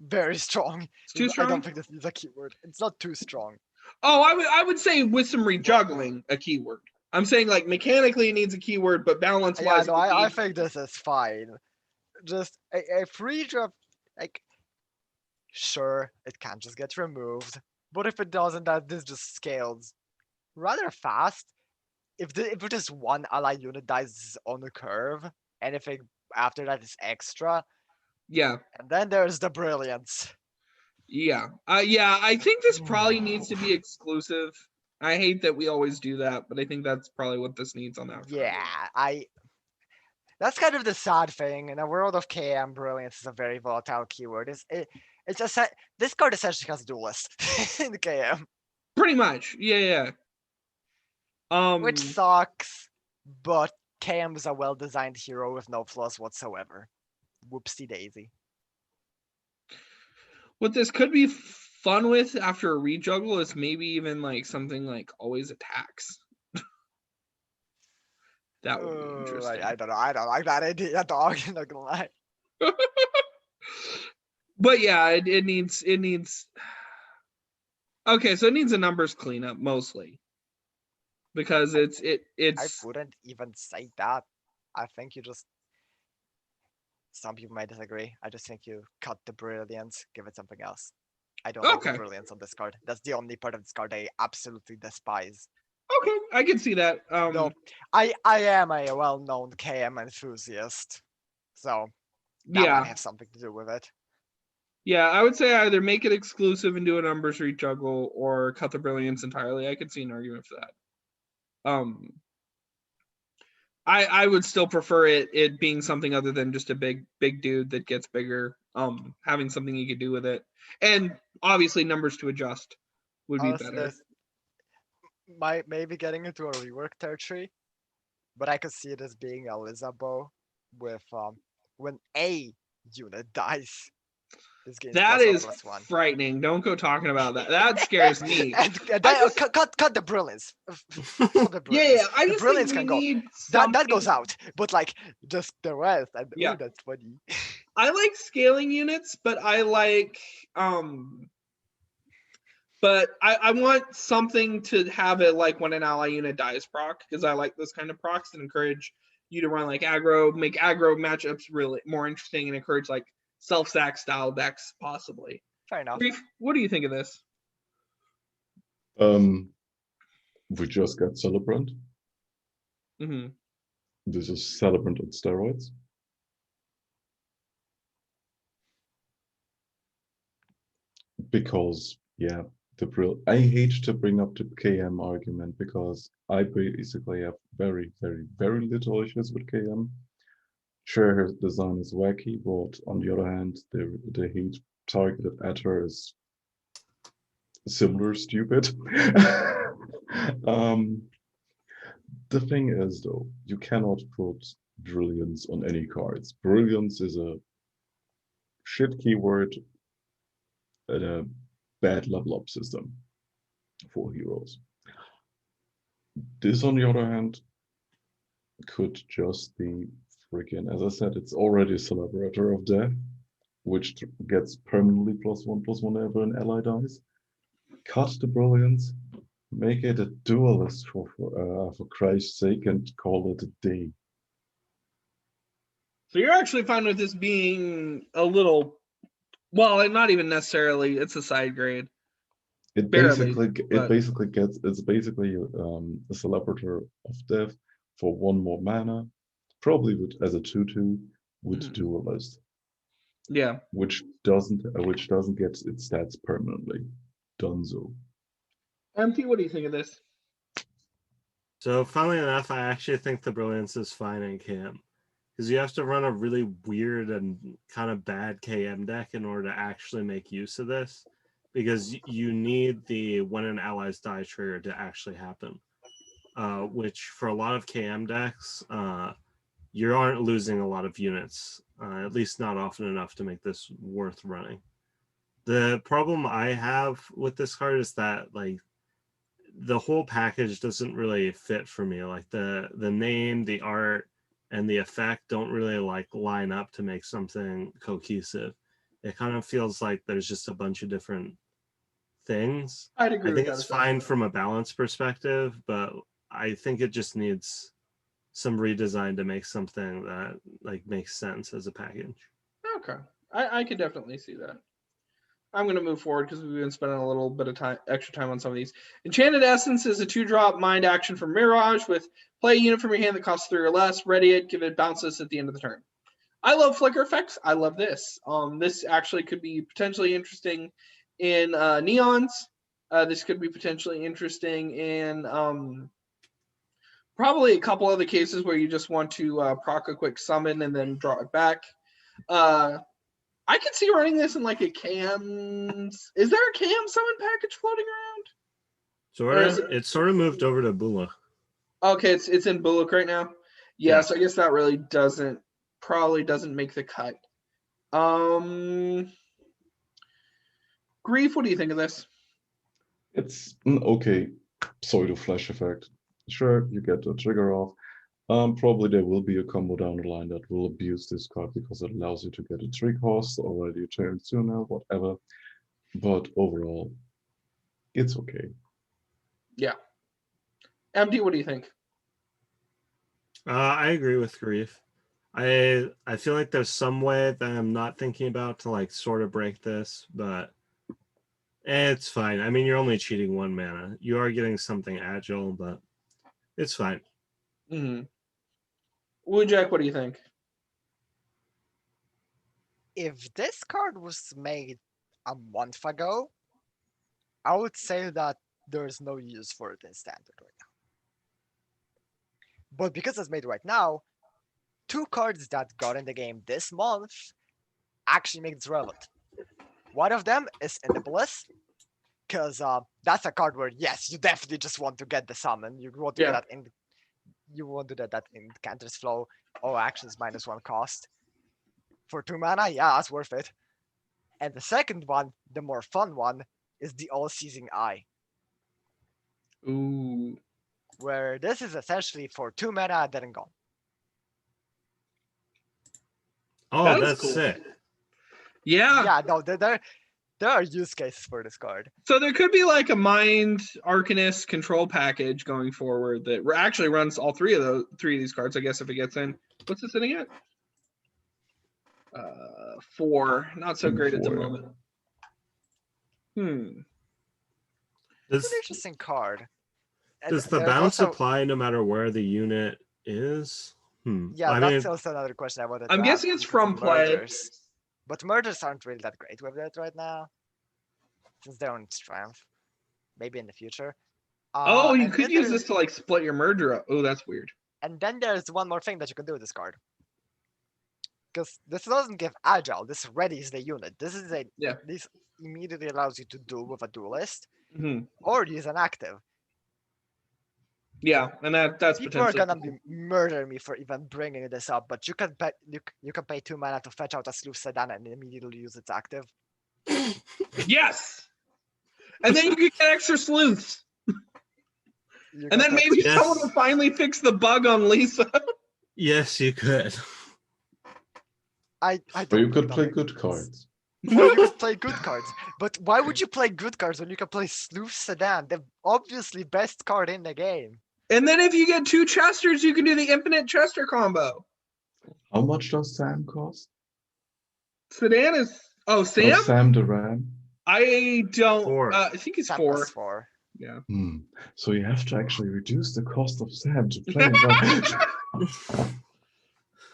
Very strong. It's too I strong? don't think this is a keyword. It's not too strong. Oh, I would say with some rejuggling, a keyword. I'm saying like mechanically it needs a keyword, but balance Yeah, wise. no, I think this is fine. Just a free drop, like, sure, it can just get removed. But if it doesn't, that this just scales rather fast. If it is one ally unit dies on the curve, anything after that is extra. Yeah. And then there's the brilliance. Yeah. I think this probably needs to be exclusive. I hate that we always do that, but I think that's probably what this needs on that. Yeah, that's kind of the sad thing. In a world of KM, brilliance is a very volatile keyword. This card essentially has duelist in the KM. Pretty much. Yeah. Which sucks, but KM is a well-designed hero with no flaws whatsoever. Whoopsie daisy. What this could be fun with after a rejuggle is maybe even like something like always attacks. That would be interesting. I don't know. I don't like that idea, dog. I'm not gonna lie. But yeah, it needs. Okay, so it needs a numbers cleanup mostly. Because it's I wouldn't even say that. I think you just. Some people might disagree. I just think you cut the brilliance, give it something else. I don't like the brilliance on this card. That's the only part of this card I absolutely despise. Okay, I can see that. No, I am a well-known KM enthusiast, so that might have something to do with it. Yeah, I would say either make it exclusive and do a numbers rejuggle, or cut the brilliance entirely. I could see an argument for that. I would still prefer it being something other than just a big dude that gets bigger. Having something you could do with it, and obviously numbers to adjust would be better. Maybe getting into a rework territory, but I could see it as being a Lizabo with when a unit dies. That is frightening. Don't go talking about that. That scares me. Cut the brilliance. Yeah. I the just brilliance think can go. That goes out, but like just the rest. And yeah, that's funny. I like scaling units, but I like But I want something to have it like when an ally unit dies proc, because I like those kind of procs that encourage you to run like aggro, make aggro matchups really more interesting, and encourage like self-sack style decks possibly. Fair enough. What do you think of this? We just got Celebrant. Mm-hmm. This is Celebrant on steroids. Because, yeah, I hate to bring up the KM argument because I basically have very, very, very little issues with KM. Sure, her design is wacky, but on the other hand, the hate targeted at her is similar stupid. The thing is, though, you cannot put brilliance on any cards. Brilliance is a shit keyword and a bad level up system for heroes. This, on the other hand, could just be freaking, as I said, it's already a Celebrator of Death, which gets permanently +1/+1 whenever an ally dies. Cut the brilliance, make it a duelist for Christ's sake, and call it a day. So you're actually fine with this being a little, well, not even necessarily, it's a side grade. It Barely, it basically gets it's basically a Celebrator of Death for 1 more mana, probably as a 2/2 with Duelist, yeah. which doesn't get its stats permanently. Dunzo. Empty, what do you think of this? So funnily enough, I actually think the Brilliance is fine in KM. Because you have to run a really weird and kind of bad KM deck in order to actually make use of this. Because you need the when an allies die trigger to actually happen. Which for a lot of KM decks, you aren't losing a lot of units. At least not often enough to make this worth running. The problem I have with this card is that like the whole package doesn't really fit for me. Like the name, the art, and the effect don't really like line up to make something cohesive. It kind of feels like there's just a bunch of different things. I'd agree I think with it's that. fine from a balance perspective, but I think it just needs some redesign to make something that like makes sense as a package. Okay, I could definitely see that. I'm going to move forward because we've been spending a little bit of extra time on some of these. Enchanted Essence is a 2-drop mind action from Mirage with play a unit from your hand that costs 3 or less, ready it, give it bounces at the end of the turn. I love flicker effects. I love this. This actually could be potentially interesting in Neons. This could be potentially interesting in probably a couple other cases where you just want to proc a quick summon and then draw it back. I could see running this in like a KM. Is there a KM summon package floating around? It's sort of moved over to Bula. Okay, it's in Bullock right now. Yeah, so I guess that really probably doesn't make the cut. Grief, what do you think of this? It's an okay pseudo flash effect. Sure, you get a trigger off. Probably there will be a combo down the line that will abuse this card because it allows you to get a 3 cost already a turn sooner, whatever. But overall, it's okay. Yeah. MD, what do you think? I agree with Grief. I feel like there's some way that I'm not thinking about to like sort of break this, but it's fine. I mean, you're only cheating 1 mana. You are getting something agile, but it's fine. Mm-hmm. Wujek, what do you think? If this card was made a month ago, I would say that there's no use for it in standard right now. But because it's made right now, 2 cards that got in the game this month actually make this relevant. One of them is in the Bliss, because that's a card where yes, you definitely just want to get the summon. You want to get that in. You want to do that in Cantor's Flow. Oh, actions -1 cost for 2 mana. Yeah, that's worth it. And the second one, the more fun one, is the All-Seizing Eye. Ooh. Where this is essentially for 2 mana, dead and gone. Oh, that's cool. Sick. Yeah. Yeah, no, there are use cases for this card. So there could be like a Mind Arcanist control package going forward that actually runs all 3 of these cards, I guess, if it gets in. What's it sitting at? 4. Not so great at the moment. It's an interesting card. Does the bounce apply no matter where the unit is? Yeah, that's also another question I wanted to ask. I'm guessing it's from play. But murders aren't really that great with it right now, since they're on strength. Maybe in the future. You could use this to like split your merger up. Oh, that's weird. And then there's one more thing that you can do with this card. Because this doesn't give agile. This readies the unit. This immediately allows you to duel with a duelist, or use an active. Yeah, and that's people are gonna murder me for even bringing this up, but you can pay 2 mana to fetch out a Sleuth Sedan and immediately use its active. Yes, and then you can get extra sleuths, and then maybe someone will finally fix the bug on Lisa. Yes, you could. I or you could play good cards. Or you could play good cards. But why would you play good cards when you can play Sleuth Sedan, the obviously best card in the game? And then if you get 2 Chesters, you can do the infinite Chester combo. How much does Sam cost? Sedan is... Oh, Sam? Sam the Ram. I don't. 4. I think it's 10 4. plus 4. Yeah. So you have to actually reduce the cost of Sam to play that.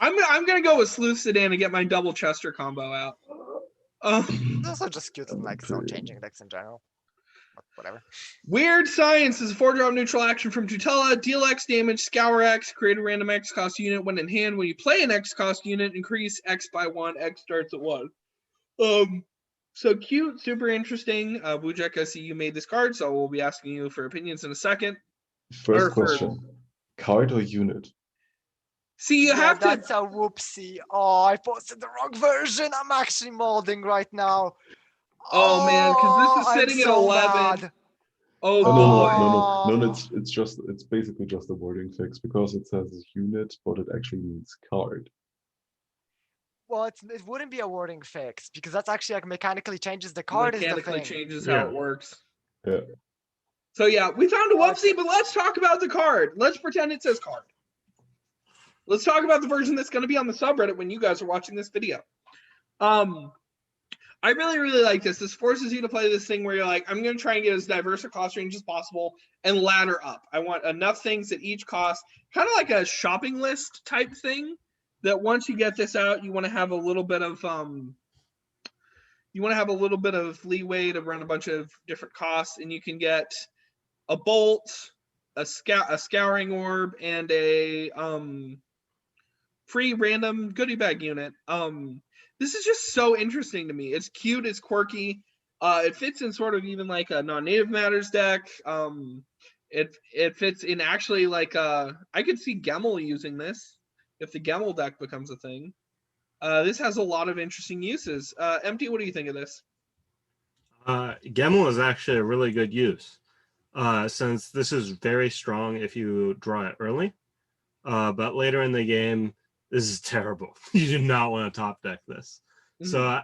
I'm gonna go with Sleuth Sedan and get my double Chester combo out. It's also just cute and like zone Okay. changing decks in general. But whatever. Weird Science is a 4-drop neutral action from Tutela. Deal X damage, scour X, create a random X cost unit when in hand. When you play an X cost unit, increase X by 1. X starts at 1. So cute, super interesting. Wujek, I see you made this card, so we'll be asking you for opinions in a second. First question: card or unit? See, you Yeah, have to. that's a whoopsie. Oh, I posted the wrong version. I'm actually molding right now. Oh man, because this is I'm sitting at so 11. mad. Oh No, boy. it's basically just a wording fix because it says unit, but it actually means card. Well, it wouldn't be a wording fix because that's actually like mechanically changes the card is the Mechanically thing. changes Yeah. how it works. Yeah. So yeah, we found a What? whoopsie, but let's talk about the card. Let's pretend it says card. Let's talk about the version that's going to be on the subreddit when you guys are watching this video. I really, really like this. This forces you to play this thing where you're like, I'm going to try and get as diverse a cost range as possible and ladder up. I want enough things at each cost, kind of like a shopping list type thing, that once you get this out, you want to have a little bit of leeway to run a bunch of different costs, and you can get a bolt, a scouring orb, and a free random goodie bag unit. This is just so interesting to me. It's cute, it's quirky. It fits in sort of even like a non-native matters deck. It fits in actually like I could see Gemmel using this if the Gemmel deck becomes a thing. This has a lot of interesting uses. Empty, what do you think of this? Gemmel is actually a really good use, since this is very strong if you draw it early, but later in the game, this is terrible. You do not want to top deck this. So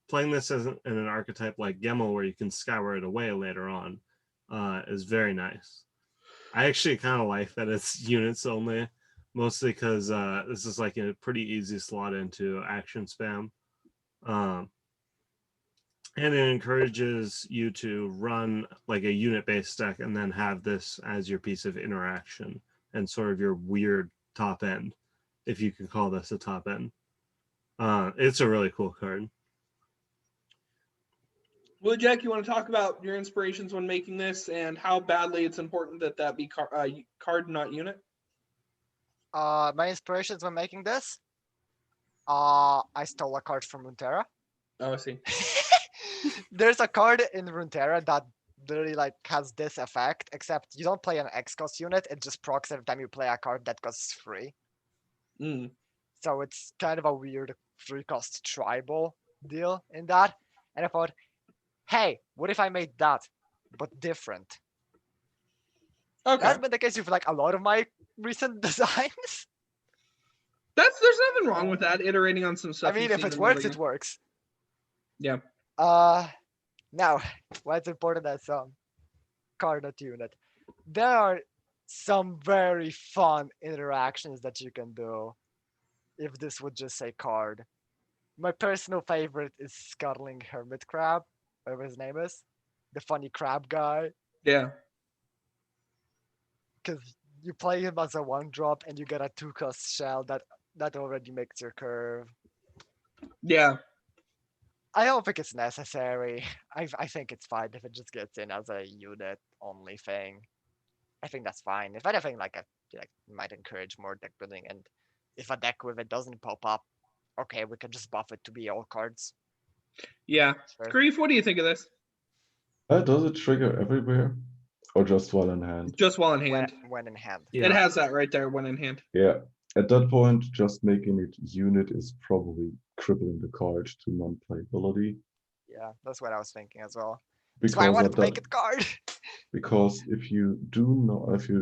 playing this as in an archetype like Gemmel, where you can scour it away later on, is very nice. I actually kind of like that it's units only, mostly because this is like a pretty easy slot into action spam. And it encourages you to run like a unit-based deck and then have this as your piece of interaction and sort of your weird top end, if you can call this a top end. It's a really cool card. Well, Jack, you want to talk about your inspirations when making this and how badly it's important that be card, not unit? My inspirations when making this? I stole a card from Runeterra. Oh, I see. There's a card in Runeterra that literally like has this effect, except you don't play an X cost unit, it just procs every time you play a card that costs 3. So it's kind of a weird 3 cost tribal deal in that. And I thought, hey, what if I made that, but different? Okay. That's been the case with like a lot of my recent designs. There's nothing wrong with that, iterating on some stuff. I mean, if it works, it works. Yeah. Now, what's important as card not unit? There are some very fun interactions that you can do if this would just say card. My personal favorite is Scuttling Hermit Crab, whatever his name is. The funny crab guy. Yeah. Because you play him as a 1-drop and you get a 2-cost shell that already makes your curve. Yeah. I don't think it's necessary. I think it's fine if it just gets in as a unit only thing. I think that's fine. If anything, like might encourage more deck building, and if a deck with it doesn't pop up, okay, we can just buff it to be all cards. Yeah. Sure. Grief, what do you think of this? Does it trigger everywhere or just while in hand? Just while in hand. When in hand. Yeah. It has that right there, when in hand. Yeah. At that point, just making it unit is probably crippling the card to non-playability. Yeah, that's what I was thinking as well. Because That's why I wanted at to make that- it card. Because if you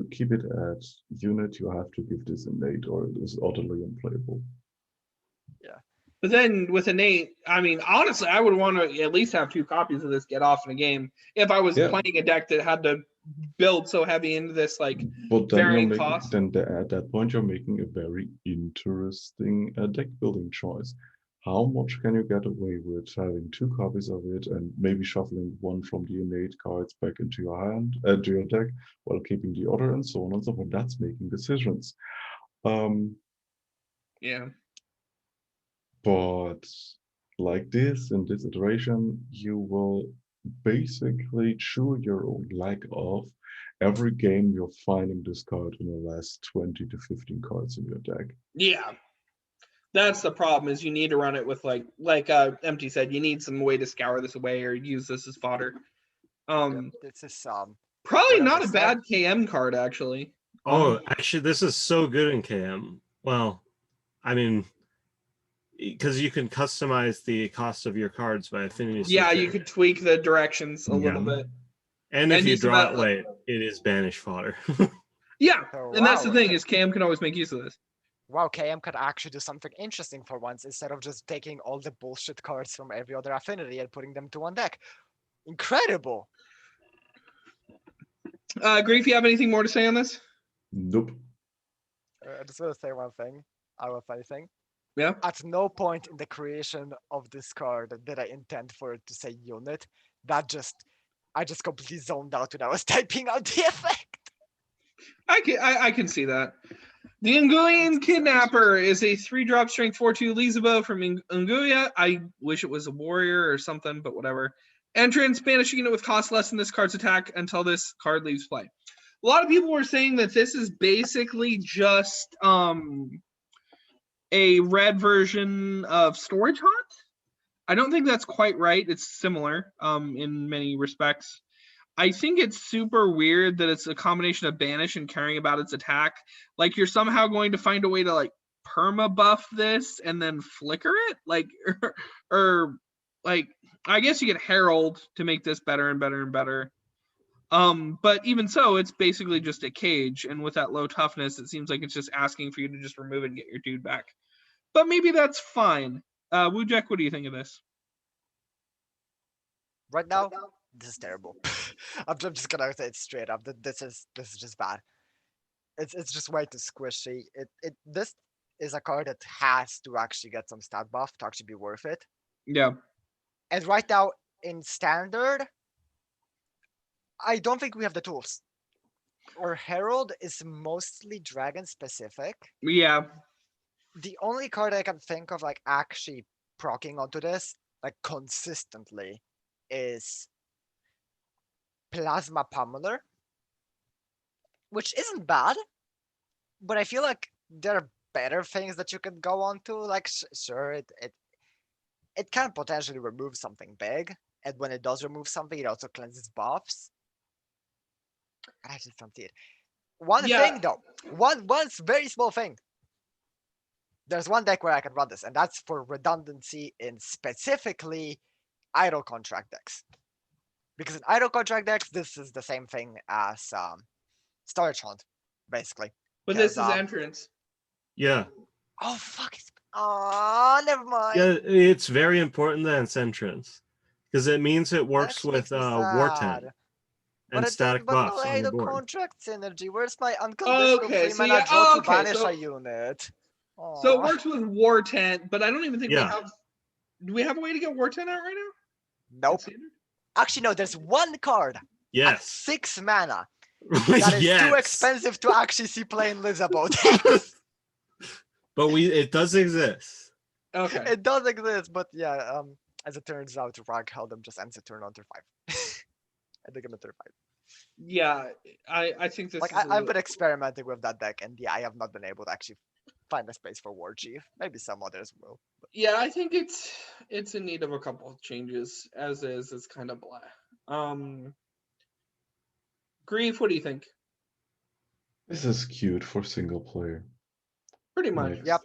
keep it at unit, you have to give this innate or it is utterly unplayable. But then with innate, I mean, honestly, I would want to at least have 2 copies of this get off in a game if I was playing a deck that had to build so heavy into this, like, But then varying cost. at that point, you're making a very interesting deck building choice. how much can you get away with having 2 copies of it and maybe shuffling one from the innate cards back into your hand, to your deck, while keeping the other, and so on and so forth. That's making decisions. Yeah. But like this, in this iteration, you will basically chew your own leg off every game you're finding this card in the last 20 to 15 cards in your deck. Yeah. That's the problem, is you need to run it with like Empty said, you need some way to scour this away or use this as fodder. This is Probably what not else a is bad KM card, actually. Oh, actually, this is so good in KM. Well, I mean, because you can customize the cost of your cards by affinity. Yeah, switcher. you could tweak the directions a little bit. And if and you use draw about, it late, it is banish fodder. Yeah, Oh, and that's the wow. thing, is KM can always make use of this. Wow, KM could actually do something interesting for once instead of just taking all the bullshit cards from every other affinity and putting them to one deck. Incredible. Grief, you have anything more to say on this? Nope. I just want to say one thing. I have a funny thing. Yeah. At no point in the creation of this card did I intend for it to say unit. I just completely zoned out when I was typing out the effect. I can see that. The Unguian Kidnapper is a 3-drop strength 4/2 Lizabo from Unguia. I wish it was a warrior or something, but whatever. Entrance, banish unit with cost less than this card's attack until this card leaves play. A lot of people were saying that this is basically just a red version of Storage Haunt. I don't think that's quite right. It's similar in many respects. I think it's super weird that it's a combination of banish and caring about its attack. Like, you're somehow going to find a way to like perma buff this and then flicker it, like, or like, I guess you can herald to make this better and better and better. But even so, it's basically just a cage, and with that low toughness, it seems like it's just asking for you to just remove it and get your dude back. But maybe that's fine. Wujek, what do you think of this? Right now, this is terrible. I'm just gonna say it straight up. This is just bad. It's just way too squishy. This is a card that has to actually get some stat buff to actually be worth it. Yeah. And right now in standard, I don't think we have the tools. Our Herald is mostly dragon specific. Yeah. The only card I can think of like actually proccing onto this like consistently is Plasma Pummeler, which isn't bad, but I feel like there are better things that you can go on to. Like, sure, it can potentially remove something big, and when it does remove something, it also cleanses buffs. I just don't see it. One thing though, one very small thing. There's one deck where I can run this, and that's for redundancy in specifically idle contract decks. Because in idle contract decks, this is the same thing as Storage Hunt, basically. But this is entrance. Yeah. Oh fuck! Oh, never mind. Yeah, it's very important that it's entrance, because it means it works with War Tent and static buffs on your board. Contract synergy. Where's my unconditional Okay, free mana draw to banish a unit? So it works with War Tent, but I don't even think we Yeah. have. Do we have a way to get War Tent out right now? Nope. Actually, no. There's one card at Yes. 6 mana that is Yes. too expensive to actually see play in Lizabo. But it does exist. Okay. It does exist, but yeah. As it turns out, Rag held them just ends the turn on turn 5. I think I'm at turn 5. Yeah, I think this. Like I've been experimenting with that deck, and yeah, I have not been able to actually find a space for War Chief. Maybe some others will. But... Yeah, I think it's in need of a couple of changes. As is, it's kind of blah. Grief, what do you think? This is cute for single player. Pretty much. Like, Yep.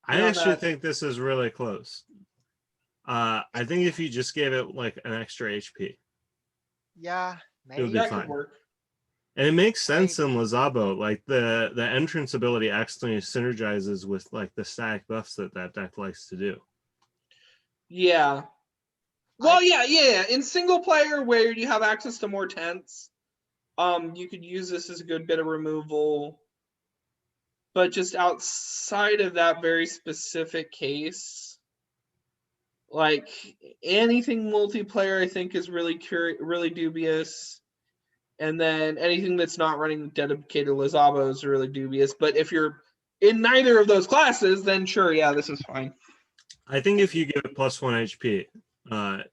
I actually think this is really close. I think if you just gave it like an extra HP, Yeah, it would maybe. be That fine. could work. And it makes sense in Lizabo. Like the entrance ability actually synergizes with like the static buffs that deck likes to do. Yeah. Well, yeah. In single player where you have access to more tents, you could use this as a good bit of removal. But just outside of that very specific case, like anything multiplayer, I think is really really dubious. And then anything that's not running dedicated Lizabo is really dubious. But if you're in neither of those classes, then sure, yeah, this is fine. I think if you give it +1 HP,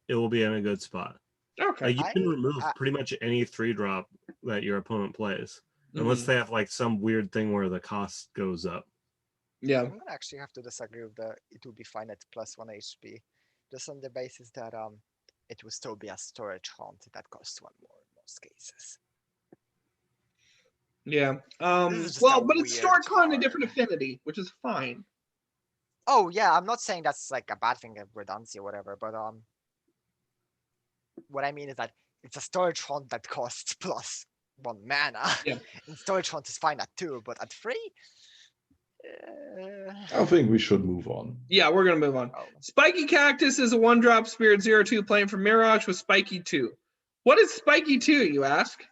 it will be in a good spot. Okay. Like you can remove pretty much any 3-drop that your opponent plays, unless Mhm. they have like some weird thing where the cost goes up. Yeah. I'm gonna actually have to disagree with the it will be fine at +1 HP, just on the basis that it will still be a storage haunt that costs 1 more in most cases. Yeah. This is just Well, a but it's weird stored on a card. different affinity, which is fine. Oh yeah, I'm not saying that's like a bad thing, redundancy or whatever, but what I mean is that it's a storage haunt that costs +1 mana. Yeah. And storage haunt is fine at 2, but at 3? I think we should move on. Yeah, we're gonna move on. Oh. Spiky Cactus is a 1-drop spirit 0/2 playing from Mirage with Spiky 2. What is Spiky 2, you ask?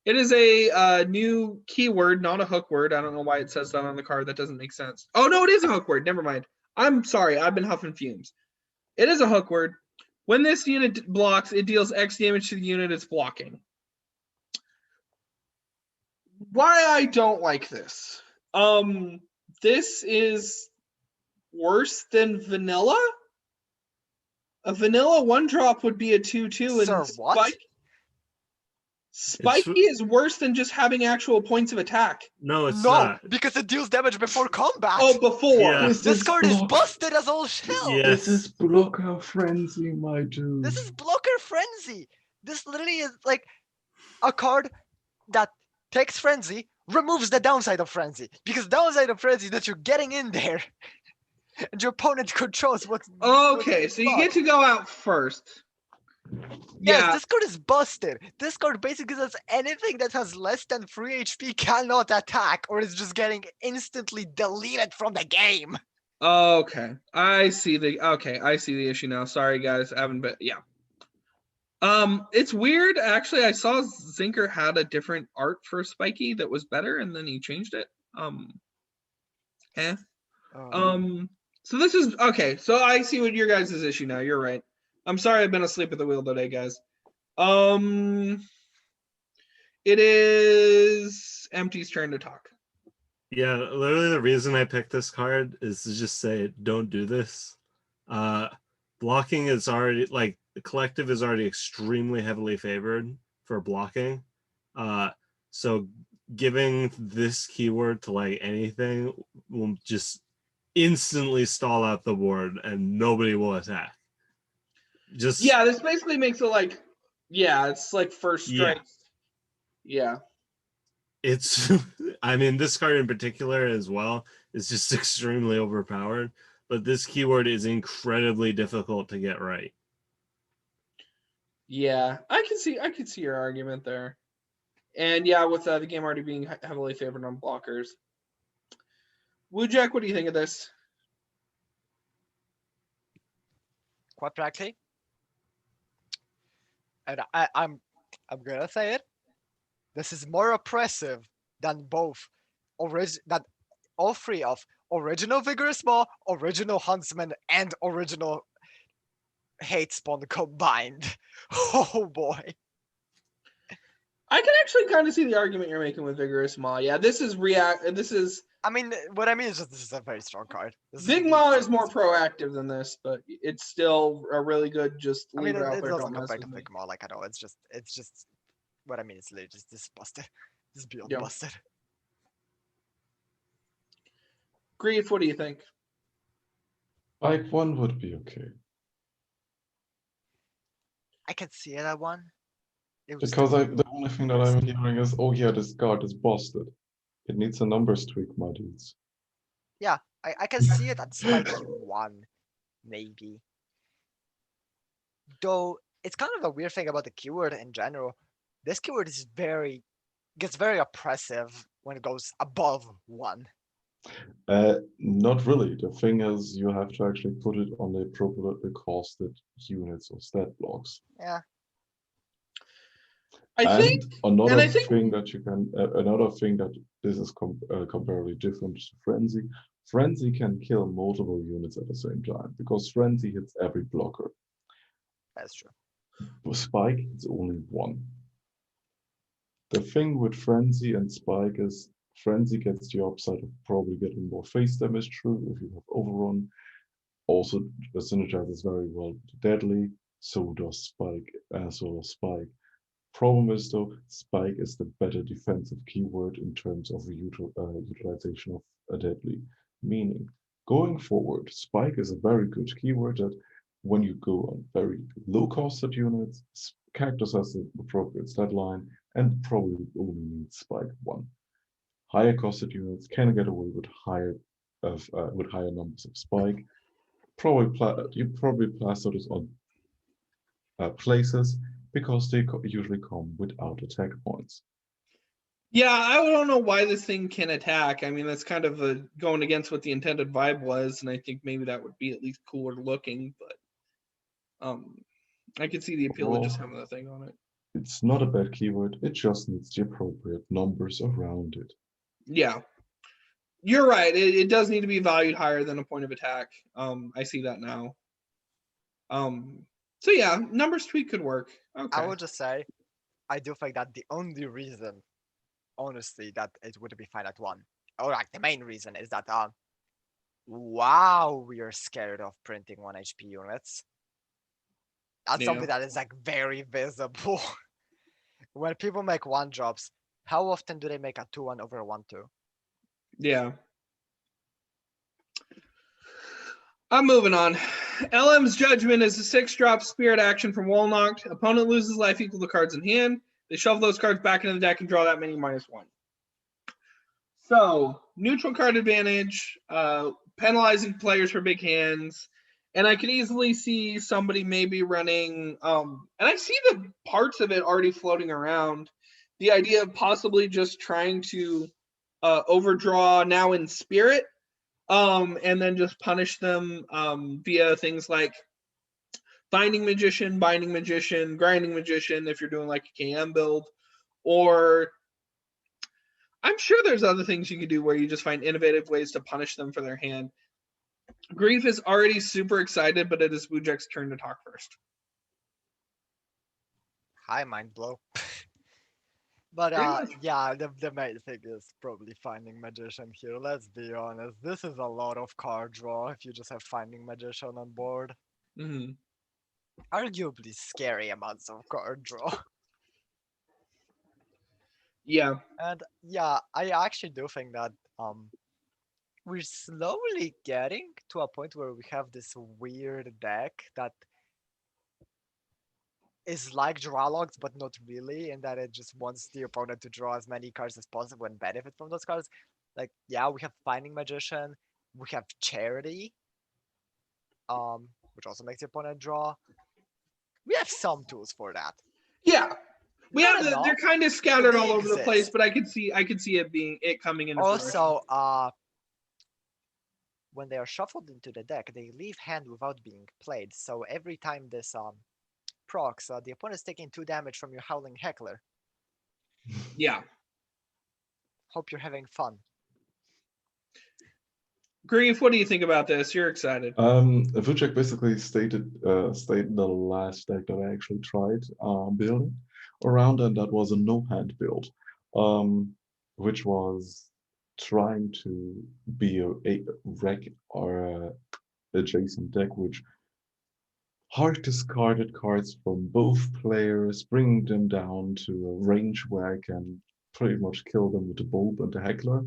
It is a new keyword, not a hook word. I don't know why it says that on the card. That doesn't make sense. Oh no, it is a hook word. Never mind. I'm sorry. I've been huffing fumes. It is a hook word. When this unit blocks, it deals X damage to the unit it's blocking. Why I don't like this. This is worse than vanilla. A vanilla 1-drop would be a 2/2, and Sir, what? Spiky is worse than just having actual points of attack. No, it's No, not. because it deals damage before combat. Oh, before. Yeah. This card is busted as all hell. Yeah. This is blocker frenzy, my dude. This is blocker frenzy. This literally is like a card that takes frenzy, removes the downside of frenzy. Because downside of frenzy is that you're getting in there. And your opponent controls what's Okay, so you get to go out first. Yes, Yeah. this card is busted. This card basically says anything that has less than 3 HP cannot attack or is just getting instantly deleted from the game. Okay, I see the issue now. Sorry guys, I haven't been. Yeah. It's weird. Actually, I saw Zinker had a different art for Spiky that was better, and then he changed it. So this is okay. So I see what your guys' issue now. You're right. I'm sorry I've been asleep at the wheel today, guys. It is Empty's turn to talk. Yeah, literally the reason I picked this card is to just say, don't do this. Blocking is already, like, the collective is already extremely heavily favored for blocking. So giving this keyword to, like, anything will just instantly stall out the board and nobody will attack. Yeah, this basically makes it like, yeah, it's like first strike. Yeah. It's, I mean, this card in particular as well is just extremely overpowered, but this keyword is incredibly difficult to get right. Yeah, I can see your argument there. And yeah, with the game already being heavily favored on blockers. Wujek, what do you think of this? Quite frankly, and I'm gonna say it. This is more oppressive than that all 3 of original Vigorous Maw, original Huntsman, and original Hate Spawn combined. Oh boy. I can actually kind of see the argument you're making with Vigorous Maw. Yeah, this is I mean, what I mean is just this is a very strong card. Big Maw is more proactive than this, but it's still a really good just leave it out it there. doesn't Don't mess compare to with me. Big Maw like at all. It's just what I mean is literally just this busted. This is beyond Yeah. busted. Grief, what do you think? Like 1 would be okay. I can see it at 1. Because the only thing that I'm hearing is, oh yeah, this card is busted. It needs a numbers tweak, my dudes. Yeah, I can see it at Spiky 1, maybe. Though it's kind of a weird thing about the keyword in general. This keyword is gets very oppressive when it goes above 1. Not really. The thing is, you have to actually put it on the appropriately costed units or stat blocks. Yeah. I think, another and I think, thing that you can, another thing that this is comparatively different to Frenzy. Frenzy can kill multiple units at the same time because Frenzy hits every blocker. That's true. With Spike, it's only one. The thing with Frenzy and Spike is Frenzy gets the upside of probably getting more face damage through if you have Overrun. Also, the synergizes very well with Deadly, so does Spike. Problem is though, Spike is the better defensive keyword in terms of utilization of a Deadly. Meaning, going forward, Spike is a very good keyword that when you go on very low costed units, Cactus has the appropriate stat line and probably only needs Spike 1. Higher costed units can get away with higher numbers of Spike. You probably plaster this on places because they usually come without attack points. yeah, I don't know why this thing can attack. I mean, that's kind of going against what the intended vibe was, and I think maybe that would be at least cooler looking, but I could see the appeal of just having the thing on it. It's not a bad keyword, it just needs the appropriate numbers around it. Yeah. You're right. It does need to be valued higher than a point of attack. I see that now. So yeah, numbers tweak could work. Okay. I would just say, I do think that the only reason, honestly, that it would be fine at 1, or like the main reason, is that wow, we are scared of printing 1 HP units. That's something that is like very visible. When people make 1-drops, how often do they make a 2-1 over a 1-2? Yeah. I'm moving on. Elem's Judgment is a 6-drop spirit action from Wall Knocked. Opponent loses life equal to cards in hand. They shuffle those cards back into the deck and draw that many -1. So, neutral card advantage, penalizing players for big hands. And I can easily see somebody maybe running, and I see the parts of it already floating around. The idea of possibly just trying to overdraw now in spirit, and then just punish them via things like Finding Magician, Binding Magician, Grinding Magician, if you're doing like a KM build, or I'm sure there's other things you could do where you just find innovative ways to punish them for their hand. Grief is already super excited, but it is Wujek's turn to talk first. Hi, mind blow. But yeah, the main thing is probably Finding Magician here. Let's be honest, this is a lot of card draw if you just have Finding Magician on board. Mm-hmm. Arguably scary amounts of card draw. Yeah. And yeah, I actually do think that we're slowly getting to a point where we have this weird deck that is like draw logs, but not really, in that it just wants the opponent to draw as many cards as possible and benefit from those cards. Like, yeah, we have Finding Magician, we have Charity, which also makes the opponent draw. We have some tools for that. Yeah. We Not have enough, they're kind of scattered they all over the place, exist. but I could see it coming into fruition. Also, when they are shuffled into the deck, they leave hand without being played. So every time this procs, the opponent is taking 2 damage from your Howling Heckler. Yeah. Hope you're having fun. Grief, what do you think about this? You're excited. Wujek basically stated the last deck that I actually tried building around, and that was a no hand build, which was trying to be a rec or adjacent deck, which hard discarded cards from both players, bringing them down to a range where I can pretty much kill them with the Bulb and the Heckler.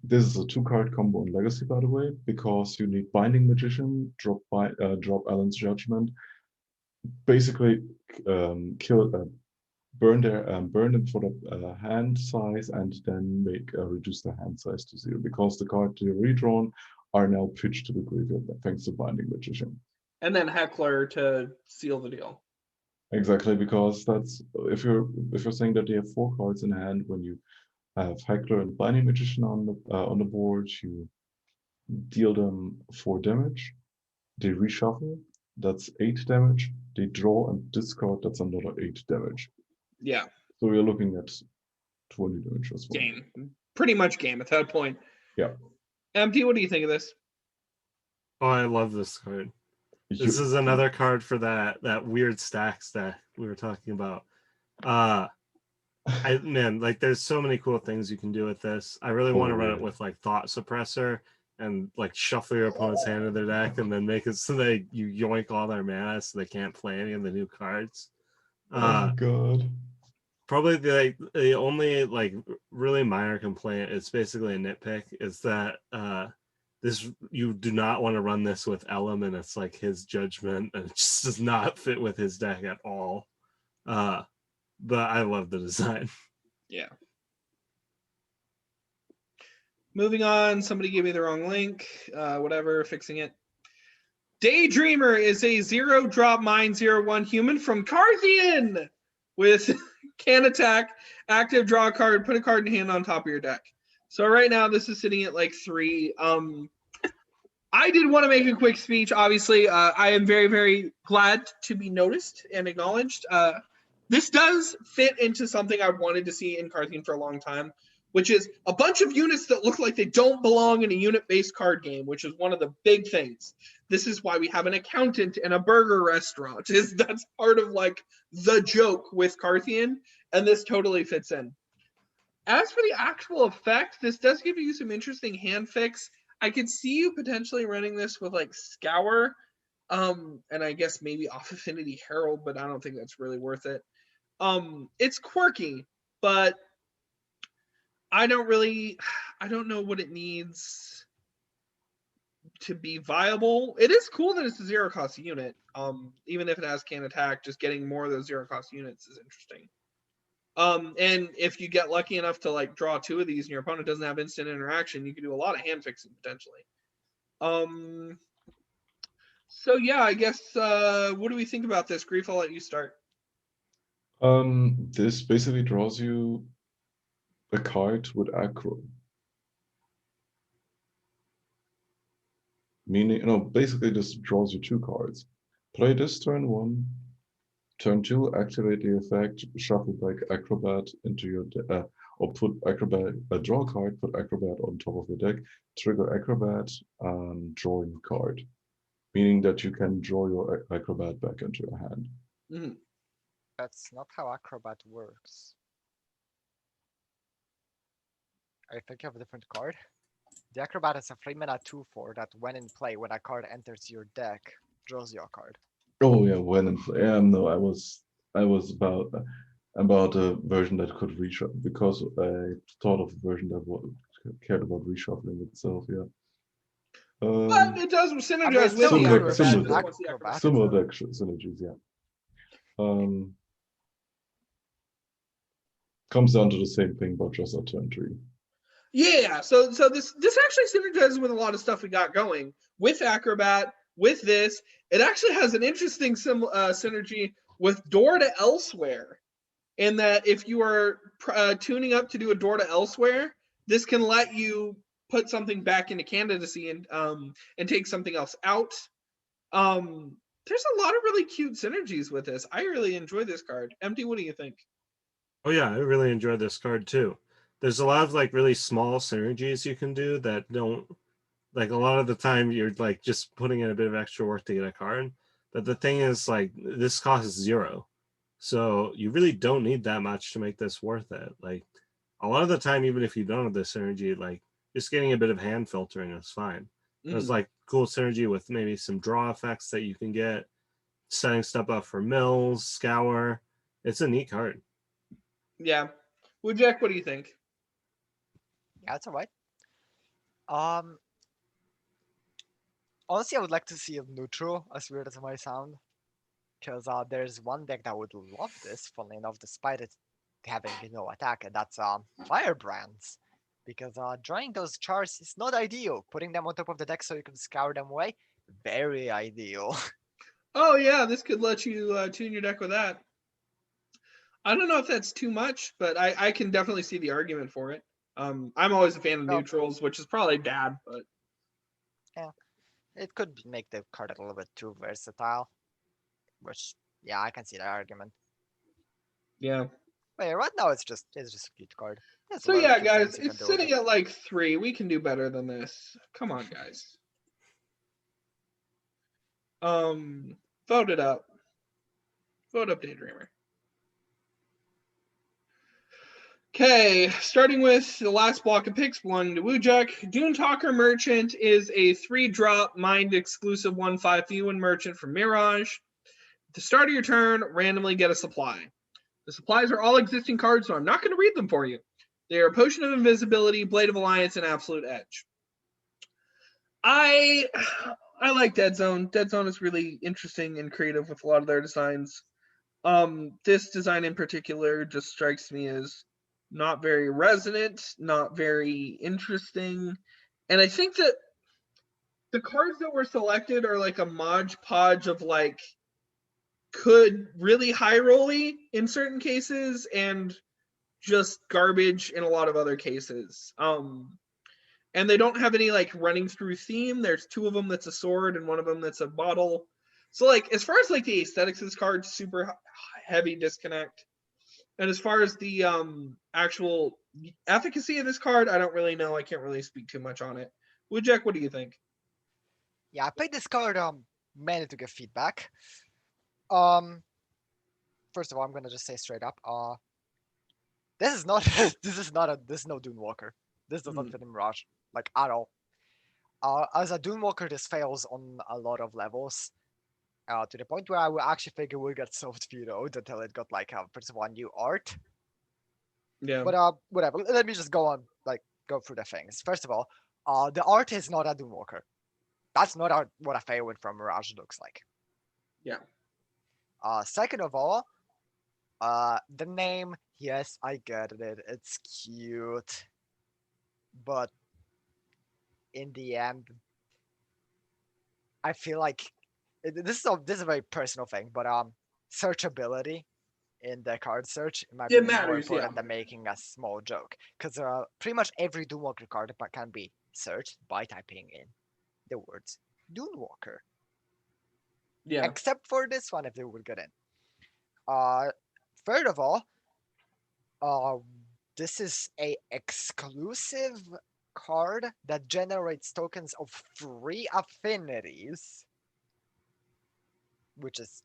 This is a 2-card combo in Legacy, by the way, because you need Binding Magician, drop Elem's Judgment, basically burn them for the hand size, and then reduce the hand size to 0, because the cards you're redrawn are now pitched to the graveyard thanks to Binding Magician. And then Heckler to seal the deal. Exactly, because that's if you're saying that they have 4 cards in hand, when you have Heckler and Binding Magician on the board, you deal them 4 damage. They reshuffle. That's 8 damage. they draw and discard. That's another 8 damage. Yeah, So you're looking at 20 damage as well. game. Pretty much game at that point. Yeah. MT, what do you think of this? Oh, I love this card. This is another card for that weird stacks that we were talking about. Man, like there's so many cool things you can do with this. I really want to run it with like Thought Suppressor and like shuffle your opponent's hand in their deck and then make it so that you yoink all their mana so they can't play any of the new cards. Oh god. Probably the only like really minor complaint, it's basically a nitpick, is that this, you do not want to run this with Elem, and it's like his Judgement, and it just does not fit with his deck at all. But I love the design. Yeah. Moving on, somebody gave me the wrong link. Whatever, fixing it. Daydreamer is a 0-drop mine 0/1 human from Carthian with can attack, active, draw a card, put a card in hand on top of your deck. So right now this is sitting at like 3. I did want to make a quick speech. Obviously, I am very, very glad to be noticed and acknowledged. This does fit into something I wanted to see in Carthian for a long time, which is a bunch of units that look like they don't belong in a unit-based card game, which is one of the big things. This is why we have an accountant and a burger restaurant. That's part of like the joke with Carthian, and this totally fits in. As for the actual effect, this does give you some interesting hand fix. I could see you potentially running this with like Scour, and I guess maybe off Affinity Herald, but I don't think that's really worth it. It's quirky, but I don't know what it needs to be viable. It is cool that it's a 0-cost unit. Even if it has can attack, just getting more of those 0-cost units is interesting. And if you get lucky enough to like draw 2 of these and your opponent doesn't have instant interaction, you can do a lot of hand fixing potentially. So yeah, I guess what do we think about this? Grief, I'll let you start. This basically draws you a card with aggro. Meaning, no, basically this draws you 2 cards. Play this turn 1. Turn 2, activate the effect, shuffle back Acrobat into your deck, or put Acrobat, draw a card, put Acrobat on top of your deck, trigger Acrobat, and drawing a card. Meaning that you can draw your Acrobat back into your hand. Mm-hmm. That's not how Acrobat works. I think you have a different card. The Acrobat is a 3-mana 2/4 that when in play, when a card enters your deck, draws you a card. Oh yeah, when in play. No, I was about a version that could reshuffle, because I thought of a version that cared about reshuffling itself. Yeah. But it does synergize with Some the deck Acrobat. similar deck synergies, yeah. Comes down to the same thing, but just a turn 3. Yeah, so this actually synergizes with a lot of stuff we got going with Acrobat. With this, it actually has an interesting synergy with Door to Elsewhere, in that if you are tuning up to do a Door to Elsewhere, this can let you put something back into candidacy and take something else out. There's a lot of really cute synergies with this. I really enjoy this card. Empty, what do you think? Oh yeah, I really enjoyed this card too. There's a lot of like really small synergies you can do that don't, like a lot of the time you're like just putting in a bit of extra work to get a card. But the thing is, like, this costs 0. So you really don't need that much to make this worth it. Like a lot of the time, even if you don't have this synergy, like just getting a bit of hand filtering is fine. There's like cool synergy with maybe some draw effects that you can get, setting stuff up for mills, scour. It's a neat card. Yeah. Wujek, what do you think? Yeah, it's alright. Honestly, I would like to see it neutral, as weird as it might sound. Because there's one deck that would love this, funnily enough, despite it having no attack, and that's Firebrands. Because drawing those charts is not ideal. Putting them on top of the deck so you can scour them away, very ideal. Oh yeah, this could let you tune your deck with that. I don't know if that's too much, but I can definitely see the argument for it. I'm always a fan of neutrals, which is probably bad, but yeah, it could make the card a little bit too versatile, which Yeah, I can see that argument. Yeah. But yeah, right now it's just a cute card. There's a So lot of yeah, cute guys, things you can it's do with sitting it. at like 3. We can do better than this. Come on, guys. Vote it up. Vote up Daydreamer. Okay, starting with the last block of picks belonging to Wujek. Dunetalker Merchant is a 3-drop mind exclusive 1/5 Fuan merchant from Mirage. At the start of your turn, randomly get a supply. The supplies are all existing cards, so I'm not going to read them for you. They are Potion of Invisibility, Blade of Alliance, and Absolute Edge. I like Dead Zone. Dead Zone is really interesting and creative with a lot of their designs. This design in particular just strikes me as not very resonant, not very interesting. And I think that the cards that were selected are like a Mod Podge of like could really high rolly in certain cases and just garbage in a lot of other cases. And they don't have any like running through theme. There's 2 of them that's a sword and 1 of them that's a bottle. So like as far as like the aesthetics of this card, super heavy disconnect. And as far as the actual efficacy of this card, I don't really know. I can't really speak too much on it. Wujek, what do you think? Yeah, I played this card mainly to give feedback. First of all, I'm gonna just say straight up, this is not this is no Dunewalker. This does not fit in Mirage, like at all. As a Dunewalker, this fails on a lot of levels. To the point where I would actually figure we'll get soft vetoed until it got like first of all new art. Yeah. But whatever. Let me just go through the things. First of all, the art is not a Dunewalker. That's not what a Fairwind from Mirage looks like. Yeah. Second of all, the name, yes, I get it. It's cute. But in the end, I feel like this is a very personal thing, but searchability in the card search, in my It opinion, is more matters, important yeah. than making a small joke. Because pretty much every Dunewalker card can be searched by typing in the words Dunewalker. Yeah. Except for this one, if they will get in. Third of all, this is a exclusive card that generates tokens of 3 affinities, which is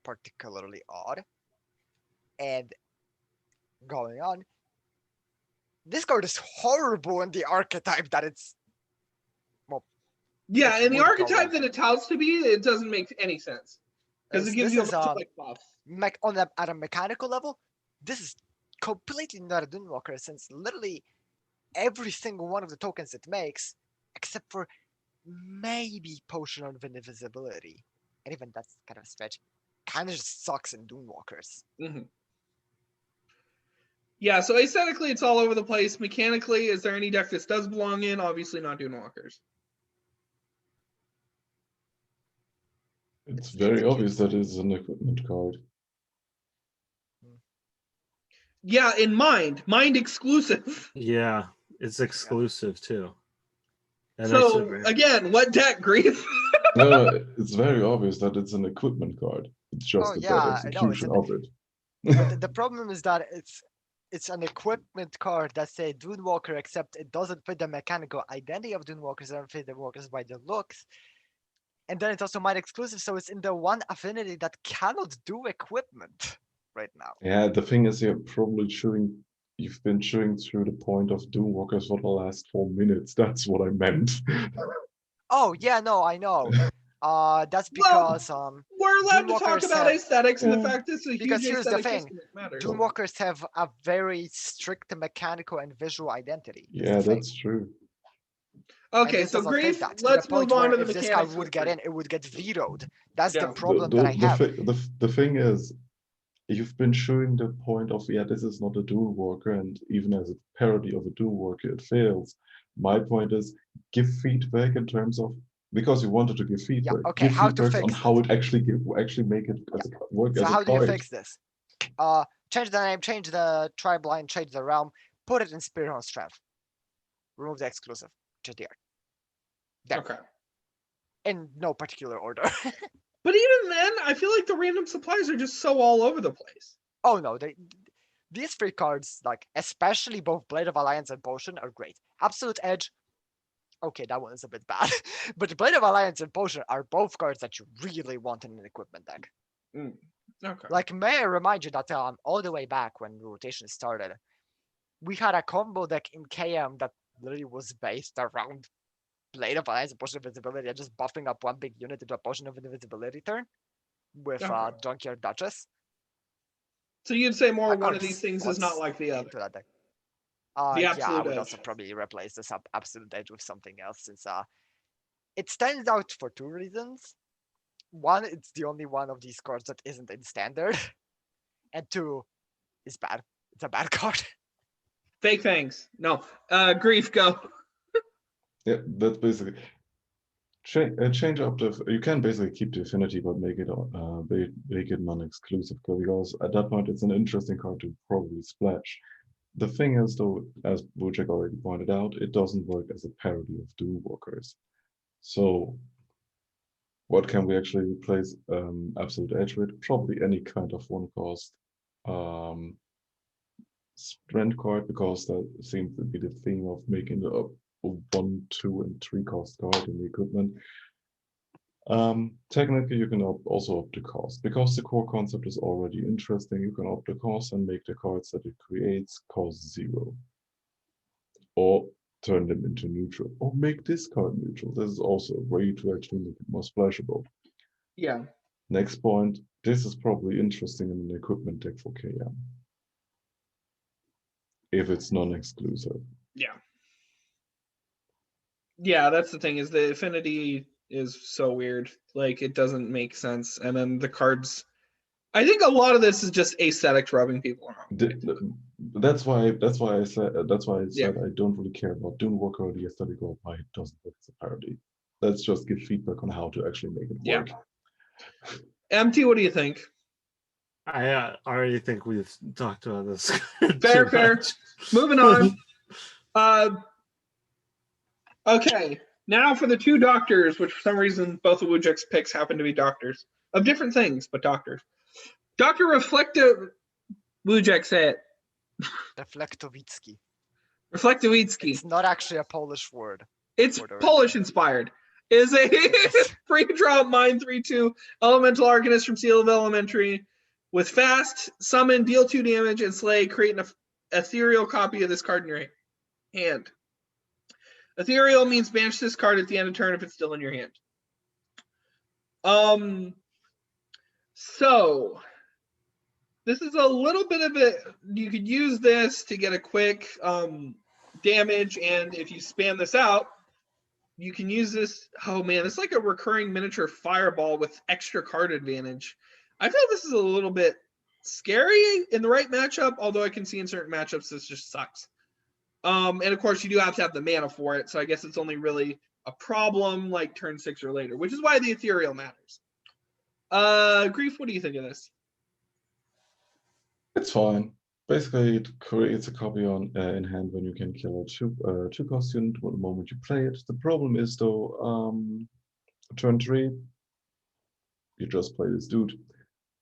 particularly odd. And going on, this card is horrible in the archetype that it's. Well, Yeah, it and the would go archetype in. that it touts to be, it doesn't make any sense. Because it gives This you a is, bunch of like buffs. at a mechanical level, this is completely not a Dunewalker, since literally every single one of the tokens it makes, except for maybe Potion of Invisibility, and even that's kind of a stretch, kind of just sucks in Dunewalkers. Mm-hmm. Yeah, so aesthetically it's all over the place. Mechanically, is there any deck this does belong in? Obviously not Dunewalkers. It's very obvious that it's an equipment card. Yeah, in mind exclusive. Yeah, it's exclusive too. And so again, what deck, Grief? No, it's very obvious that it's an equipment card. It's just a bad execution of it. But the problem is that it's an equipment card that's a Dunewalker, except it doesn't fit the mechanical identity of Dunewalkers, it doesn't fit the walkers by the looks. And then it's also mind exclusive, so it's in the one affinity that cannot do equipment right now. Yeah, the thing is, you've been chewing through the point of Doomwalkers for the last 4 minutes. That's what I meant. Oh yeah, no, I know. That's because we're allowed to talk Dunewalkers about aesthetics and the fact that it's a because huge here's the aesthetic thing: matters. Dunewalkers have a very strict mechanical and visual identity. Yeah, that's true. Okay, so Grief, let's move on to the mechanics. If this card would get in, it would get vetoed. That's the problem that I have. The thing is, you've been showing the point of, yeah, this is not a dual worker, and even as a parody of a dual worker, it fails. My point is, give feedback in terms of, because you wanted to give feedback. Yeah, okay, give how to feedback fix on how it actually make it work so as a how card. do you fix this? Change the name, change the tribe line, change the realm, put it in Spirit on Strength. Remove the exclusive. Change the art. There. Okay. In no particular order. But even then, I feel like the random supplies are just so all over the place. Oh no, these three cards, like especially both Blade of Alliance and Potion, are great. Absolute Edge, okay, that one is a bit bad, but Blade of Alliance and Potion are both cards that you really want in an equipment deck. Okay. Like, may I remind you that all the way back when rotation started, we had a combo deck in KM that literally was based around Blade of Alliance and Potion of Invisibility and just buffing up one big unit into a Potion of Invisibility turn with Okay. Junkyard Duchess. So you'd say more That one card of these things is not slots like the other. into that deck. The Yeah, I Absolute would Edge. also probably replace this Absolute Edge with something else since it stands out for two reasons. One, it's the only one of these cards that isn't in standard. And two, it's bad. It's a bad card. Fake Fangs. No. Grief, go. Yeah, that's basically change up the. You can basically keep the affinity, but make it non-exclusive, because at that point it's an interesting card to probably splash. The thing is, though, as Wujek already pointed out, it doesn't work as a parody of Doomwalkers. So, what can we actually replace Absolute Edge with? Probably any kind of one-cost strength card, because that seems to be the theme of making a 1, 2, and 3 cost card in the equipment. Technically, you can also up the cost, because the core concept is already interesting. You can up the cost and make the cards that it creates cost 0, or turn them into neutral, or make this card neutral. This is also a way to actually make it more splashable. Yeah. Next point, this is probably interesting in an equipment deck for KM, if it's non-exclusive. Yeah. Yeah, that's the thing, is the affinity is so weird. Like, it doesn't make sense. And then the cards, I think a lot of this is just aesthetics rubbing people wrong. That's why I said Yeah. I don't really care about Doomwalker or the aesthetic or why it doesn't work as a parody. Let's just give feedback on how to actually make it work. MT, what do you think? I already think we've talked about this. Fair. Moving on. Okay, now for the two doctors, which for some reason both of Wujek's picks happen to be doctors of different things, but doctors. Dr. Wujek, say it. Reflectowicki. Reflectowicki. It's not actually a Polish word. It's Polish inspired. Is a free drop mine 3/2 elemental arcanist from Seal of Elementary with fast, summon, deal 2 damage, and slay, create an ethereal copy of this card in your hand. Ethereal means banish this card at the end of turn if it's still in your hand. So this is a little bit of it. You could use this to get a quick damage, and if you spam this out, you can use this. Oh man, it's like a recurring miniature fireball with extra card advantage. I feel this is a little bit scary in the right matchup, although I can see in certain matchups this just sucks. And of course, you do have to have the mana for it, so I guess it's only really a problem like turn 6 or later, which is why the ethereal matters. Grief, what do you think of this? It's fine. Basically, it creates a copy in hand when you can kill a 2-cost unit the moment you play it. The problem is, though, turn 3, you just play this dude.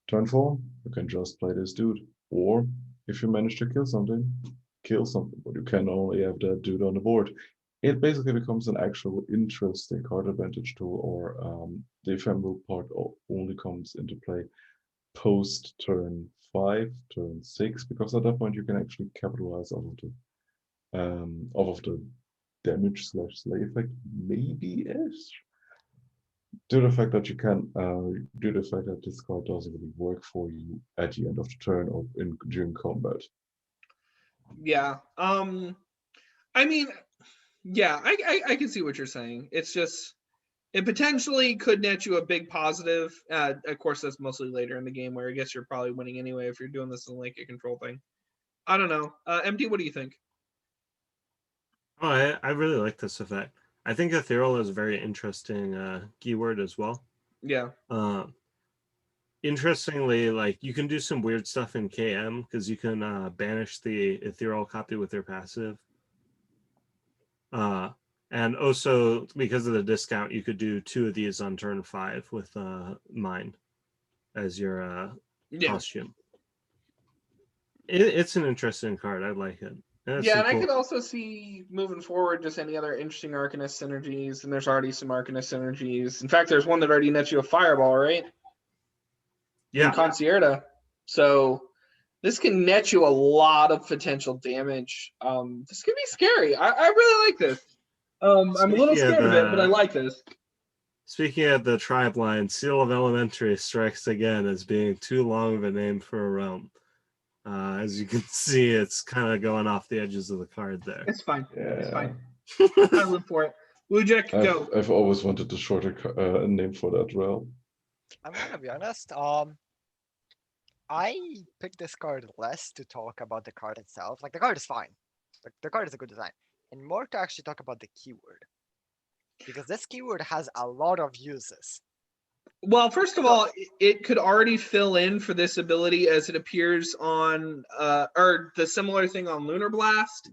Turn 4, you can just play this dude. Or, if you manage to kill something, but you can only have that dude on the board. It basically becomes an actual interesting card advantage tool, or the ephemeral part only comes into play post turn 5, turn 6, because at that point you can actually capitalize off of the damage / slay effect, maybe-ish. Due to the fact that this card doesn't really work for you at the end of the turn or during combat. Yeah. I mean, yeah, I can see what you're saying. It's just, it potentially could net you a big positive. Of course, that's mostly later in the game, where I guess you're probably winning anyway if you're doing this in like a control thing. I don't know. MD, what do you think? Oh, I really like this effect. I think ethereal is a very interesting keyword as well. Yeah. Interestingly, like you can do some weird stuff in KM because you can banish the ethereal copy with their passive. And also, because of the discount, you could do 2 of these on turn 5 with mine as your costume. It's an interesting card. I like it. Yeah, and I could also see moving forward just any other interesting Arcanist synergies, and there's already some Arcanist synergies. In fact, there's one that already nets you a Fireball, right? Yeah. In Concierta. So this can net you a lot of potential damage. This can be scary. I really like this. I'm a little scared of it, but I like this. Speaking of the tribe line, Seal of Elementary strikes again as being too long of a name for a realm. As you can see, it's kind of going off the edges of the card there. It's fine. Yeah. It's fine. I live for it. Wujek, go. I've always wanted a shorter name for that realm. I'm gonna be honest. I picked this card less to talk about the card itself. Like the card is fine. The card is a good design, and more to actually talk about the keyword, because this keyword has a lot of uses. Well, first of all, it could already fill in for this ability as it appears on, or the similar thing on Lunar Blast.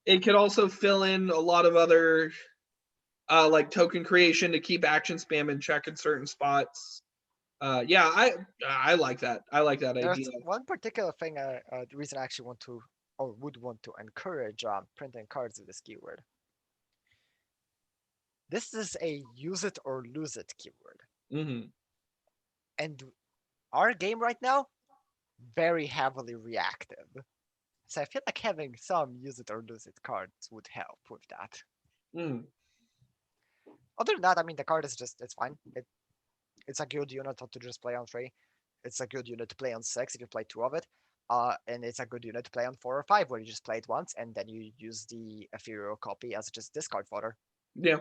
It could also fill in a lot of other, like token creation to keep action spam in check in certain spots. Yeah, I like that. I like that There's idea. one particular thing, the reason I actually want to, or would want to encourage printing cards with this keyword. This is a use it or lose it keyword. And our game right now, very heavily reactive. So I feel like having some use it or lose it cards would help with that. Other than that, I mean, the card is just, it's fine. It's a good unit to just play on 3. It's a good unit to play on 6 if you play 2 of it. And it's a good unit to play on 4 or 5 where you just play it once and then you use the ethereal copy as just discard fodder. Yeah.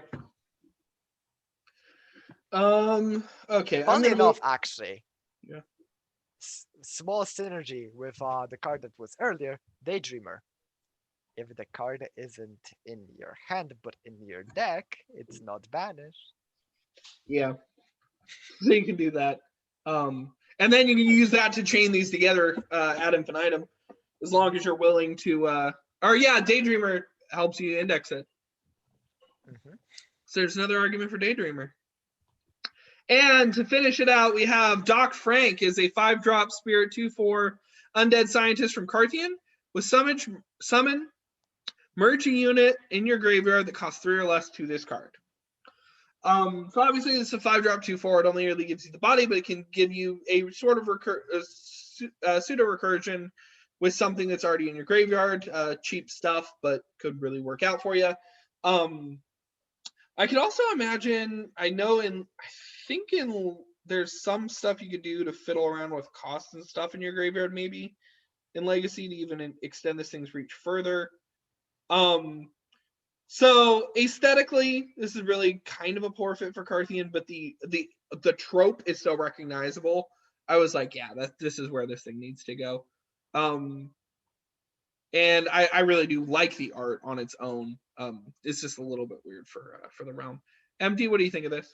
Okay. Funnily enough, actually. Yeah. Small synergy with the card that was earlier, Daydreamer. If the card isn't in your hand but in your deck, it's not banished. Yeah. So you can do that. And then you can use that to chain these together ad infinitum, as long as you're willing to. Or yeah, Daydreamer helps you index it. So there's another argument for Daydreamer. And to finish it out, we have Doc Frank is a 5-drop spirit 2/4 undead scientist from Carthian with summon merge a unit in your graveyard that costs 3 or less to this card. So obviously it's a 5-drop 2/4. It only really gives you the body, but it can give you a sort of pseudo recursion with something that's already in your graveyard. Cheap stuff, but could really work out for you. I could also imagine, I think there's some stuff you could do to fiddle around with costs and stuff in your graveyard, maybe in Legacy, to even extend this thing's reach further. So aesthetically, this is really kind of a poor fit for Carthian, but the trope is so recognizable. I was like, yeah, this is where this thing needs to go. And I really do like the art on its own. It's just a little bit weird for the realm. MD, what do you think of this?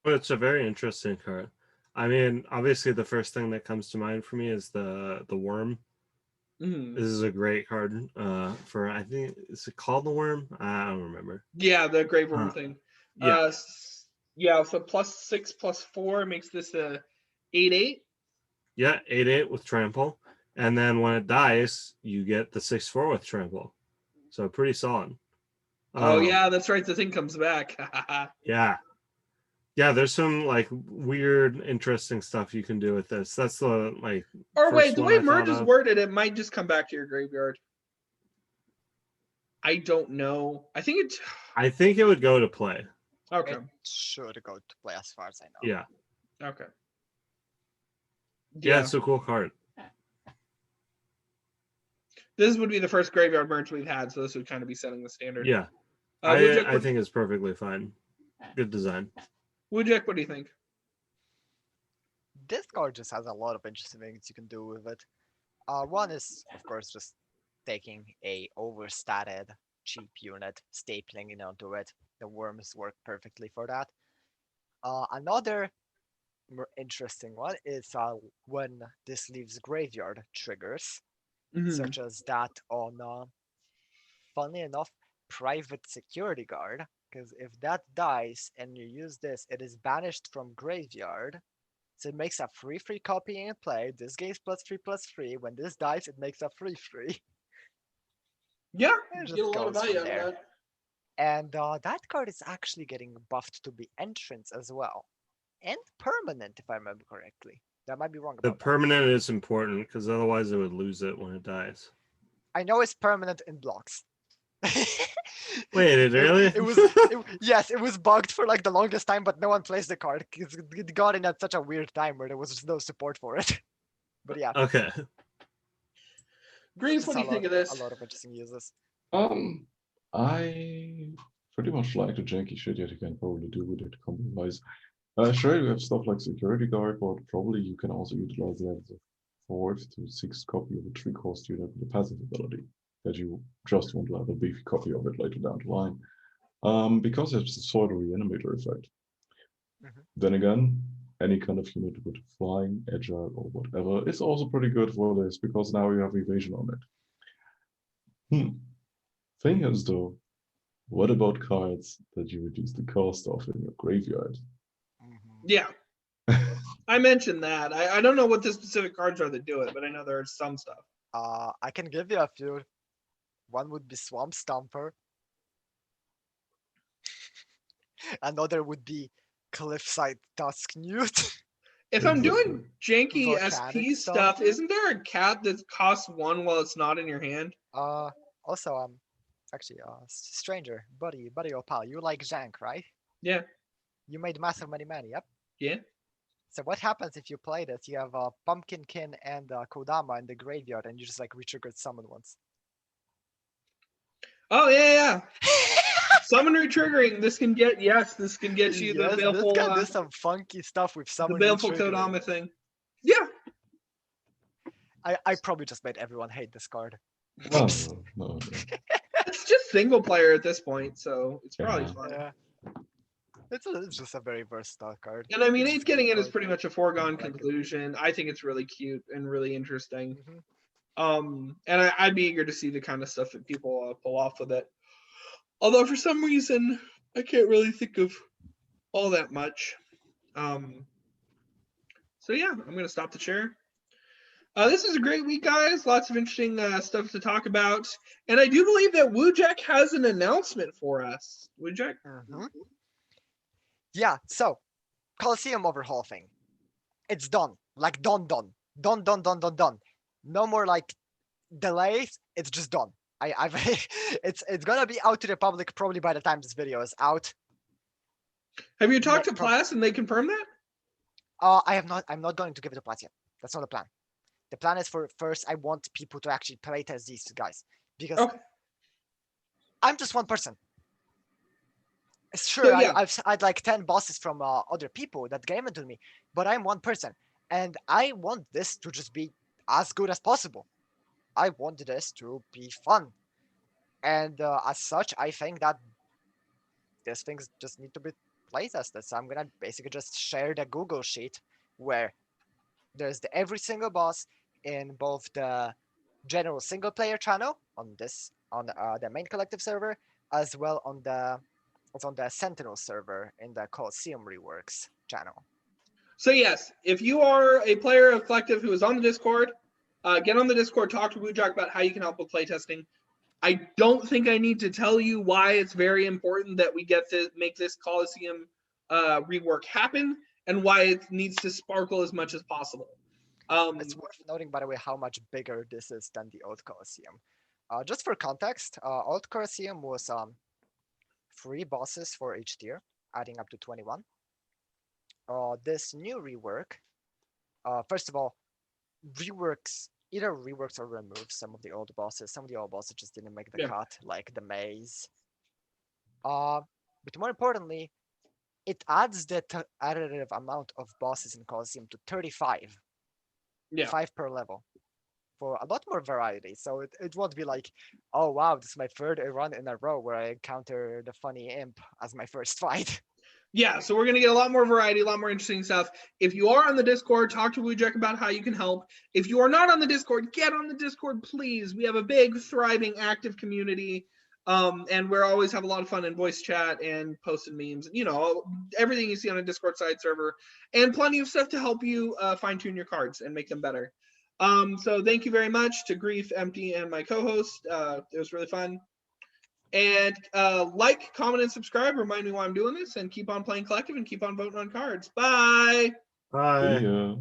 Well, it's a very interesting card. I mean, obviously, the first thing that comes to mind for me is the worm. This is a great card for, I think, is it called the worm? I don't remember. Yeah, the grave worm thing. Yeah. Yeah, so +6/+4 makes this a 8/8. Yeah, 8/8 with trample. And then when it dies, you get the 6/4 with trample. So pretty solid. Oh yeah, that's right. The thing comes back. Yeah. Yeah, there's some like weird, interesting stuff you can do with this. That's the like. Or wait, the way merge is worded, it might just come back to your graveyard. I don't know. I think it would go to play. Okay. It should go to play as far as I know. Yeah. Okay. Yeah, it's a cool card. This would be the first graveyard merge we've had, so this would kind of be setting the standard. Yeah. I think it's perfectly fine. Good design. Wujek, what do you think? This card just has a lot of interesting things you can do with it. One is, of course, just taking a overstated cheap unit, stapling it onto it. The worms work perfectly for that. Another more interesting one is when this leaves graveyard triggers, such as that on funny enough, private security guard. Because if that dies and you use this, it is banished from graveyard. So it makes a free copy in play. This game's +3/+3. When this dies, it makes a 3/3. Yeah, It get a just lot of goes value from out of there. that. And that card is actually getting buffed to be entrance as well. And permanent, if I remember correctly. That might be wrong The about that. permanent is important because otherwise it would lose it when it dies. I know it's permanent in blocks. Wait, it really? Yes, it was bugged for like the longest time, but no one plays the card because it got in at such a weird time where there was just no support for it. But yeah, Okay. Greens, what do you think of this? A lot of interesting uses. I pretty much like the janky shit that you can probably do with it compromise. Sure, you have stuff like security guard, but probably you can also utilize that as a 4th to 6th copy of a 3-cost unit with a passive ability that you just want to have a beefy copy of it later down the line. Because it's a sort of reanimator effect. Then again, any kind of unit with flying, agile, or whatever is also pretty good for this because now you have evasion on it. Thing is though, what about cards that you reduce the cost of in your graveyard? Yeah. I mentioned that. I don't know what the specific cards are that do it, but I know there's some stuff. I can give you a few. One would be Swamp Thumper. Another would be Cliffside Tusknewt. If I'm doing janky Volcanic SP stuff, Stomper? isn't there a cat that costs 1 while it's not in your hand? Also, actually, stranger, buddy or pal, you like Jank, right? Yeah. You made massive money, yep. Yeah. So what happens if you play this? You have Pumpkinkin and Kodama in the graveyard, and you just like retriggered summon once. Oh yeah. Summon retriggering. This can get you the baleful. This can do some funky stuff with summon the baleful retriggering. Kodama thing. Yeah. I probably just made everyone hate this card. No. It's just single player at this point, so it's probably fun. Yeah. It's just a very versatile card. And I mean, It's 8 getting in is card. pretty much a foregone I like it. conclusion. I think it's really cute and really interesting. Mhm. And I'd be eager to see the kind of stuff that people pull off with it. Although for some reason, I can't really think of all that much. So yeah, I'm going to stop the share. This is a great week, guys. Lots of interesting stuff to talk about. And I do believe that Wujek has an announcement for us. Wujek? Yeah, so Coliseum overhaul thing. It's done. Like done. No more like delays. It's just done. It's gonna be out to the public probably by the time this video is out. Have you talked to Plas and they confirm that? I have not. I'm not going to give it to Plas yet. That's not the plan. The plan is for first. I want people to actually playtest these guys because I'm just one person. Sure, yeah. I've had like 10 bosses from other people that gave it to me, but I'm one person, and I want this to just be as good as possible. I want this to be fun, and as such, I think that these things just need to be playtested. So I'm gonna basically just share the Google sheet where there's every single boss in both the general single player channel on the main collective server, as well on the Sentinel server in the Coliseum Reworks channel. So yes, if you are a player of Collective who is on the Discord, get on the Discord, talk to Wujek about how you can help with playtesting. I don't think I need to tell you why it's very important that we make this Coliseum rework happen, and why it needs to sparkle as much as possible. It's worth noting, by the way, how much bigger this is than the old Coliseum. Just for context, old Coliseum was 3 bosses for each tier, adding up to 21. This new rework, first of all, either reworks or removes some of the old bosses. Some of the old bosses just didn't make the cut, like the maze. But more importantly, it adds the additive amount of bosses in Coliseum to 35. 5 per level. For a lot more variety. So it won't be like, oh wow, this is my 3rd run in a row where I encounter the funny imp as my first fight. Yeah, so we're going to get a lot more variety, a lot more interesting stuff. If you are on the Discord, talk to Wujek about how you can help. If you are not on the Discord, get on the Discord, please. We have a big, thriving, active community. And we're always have a lot of fun in voice chat and posting memes, you know, everything you see on a Discord side server, and plenty of stuff to help you fine tune your cards and make them better. So thank you very much to Grief, Empty, and my co-host. It was really fun. And like, comment, and subscribe. Remind me why I'm doing this, and keep on playing collective and keep on voting on cards. Bye. Bye. See ya.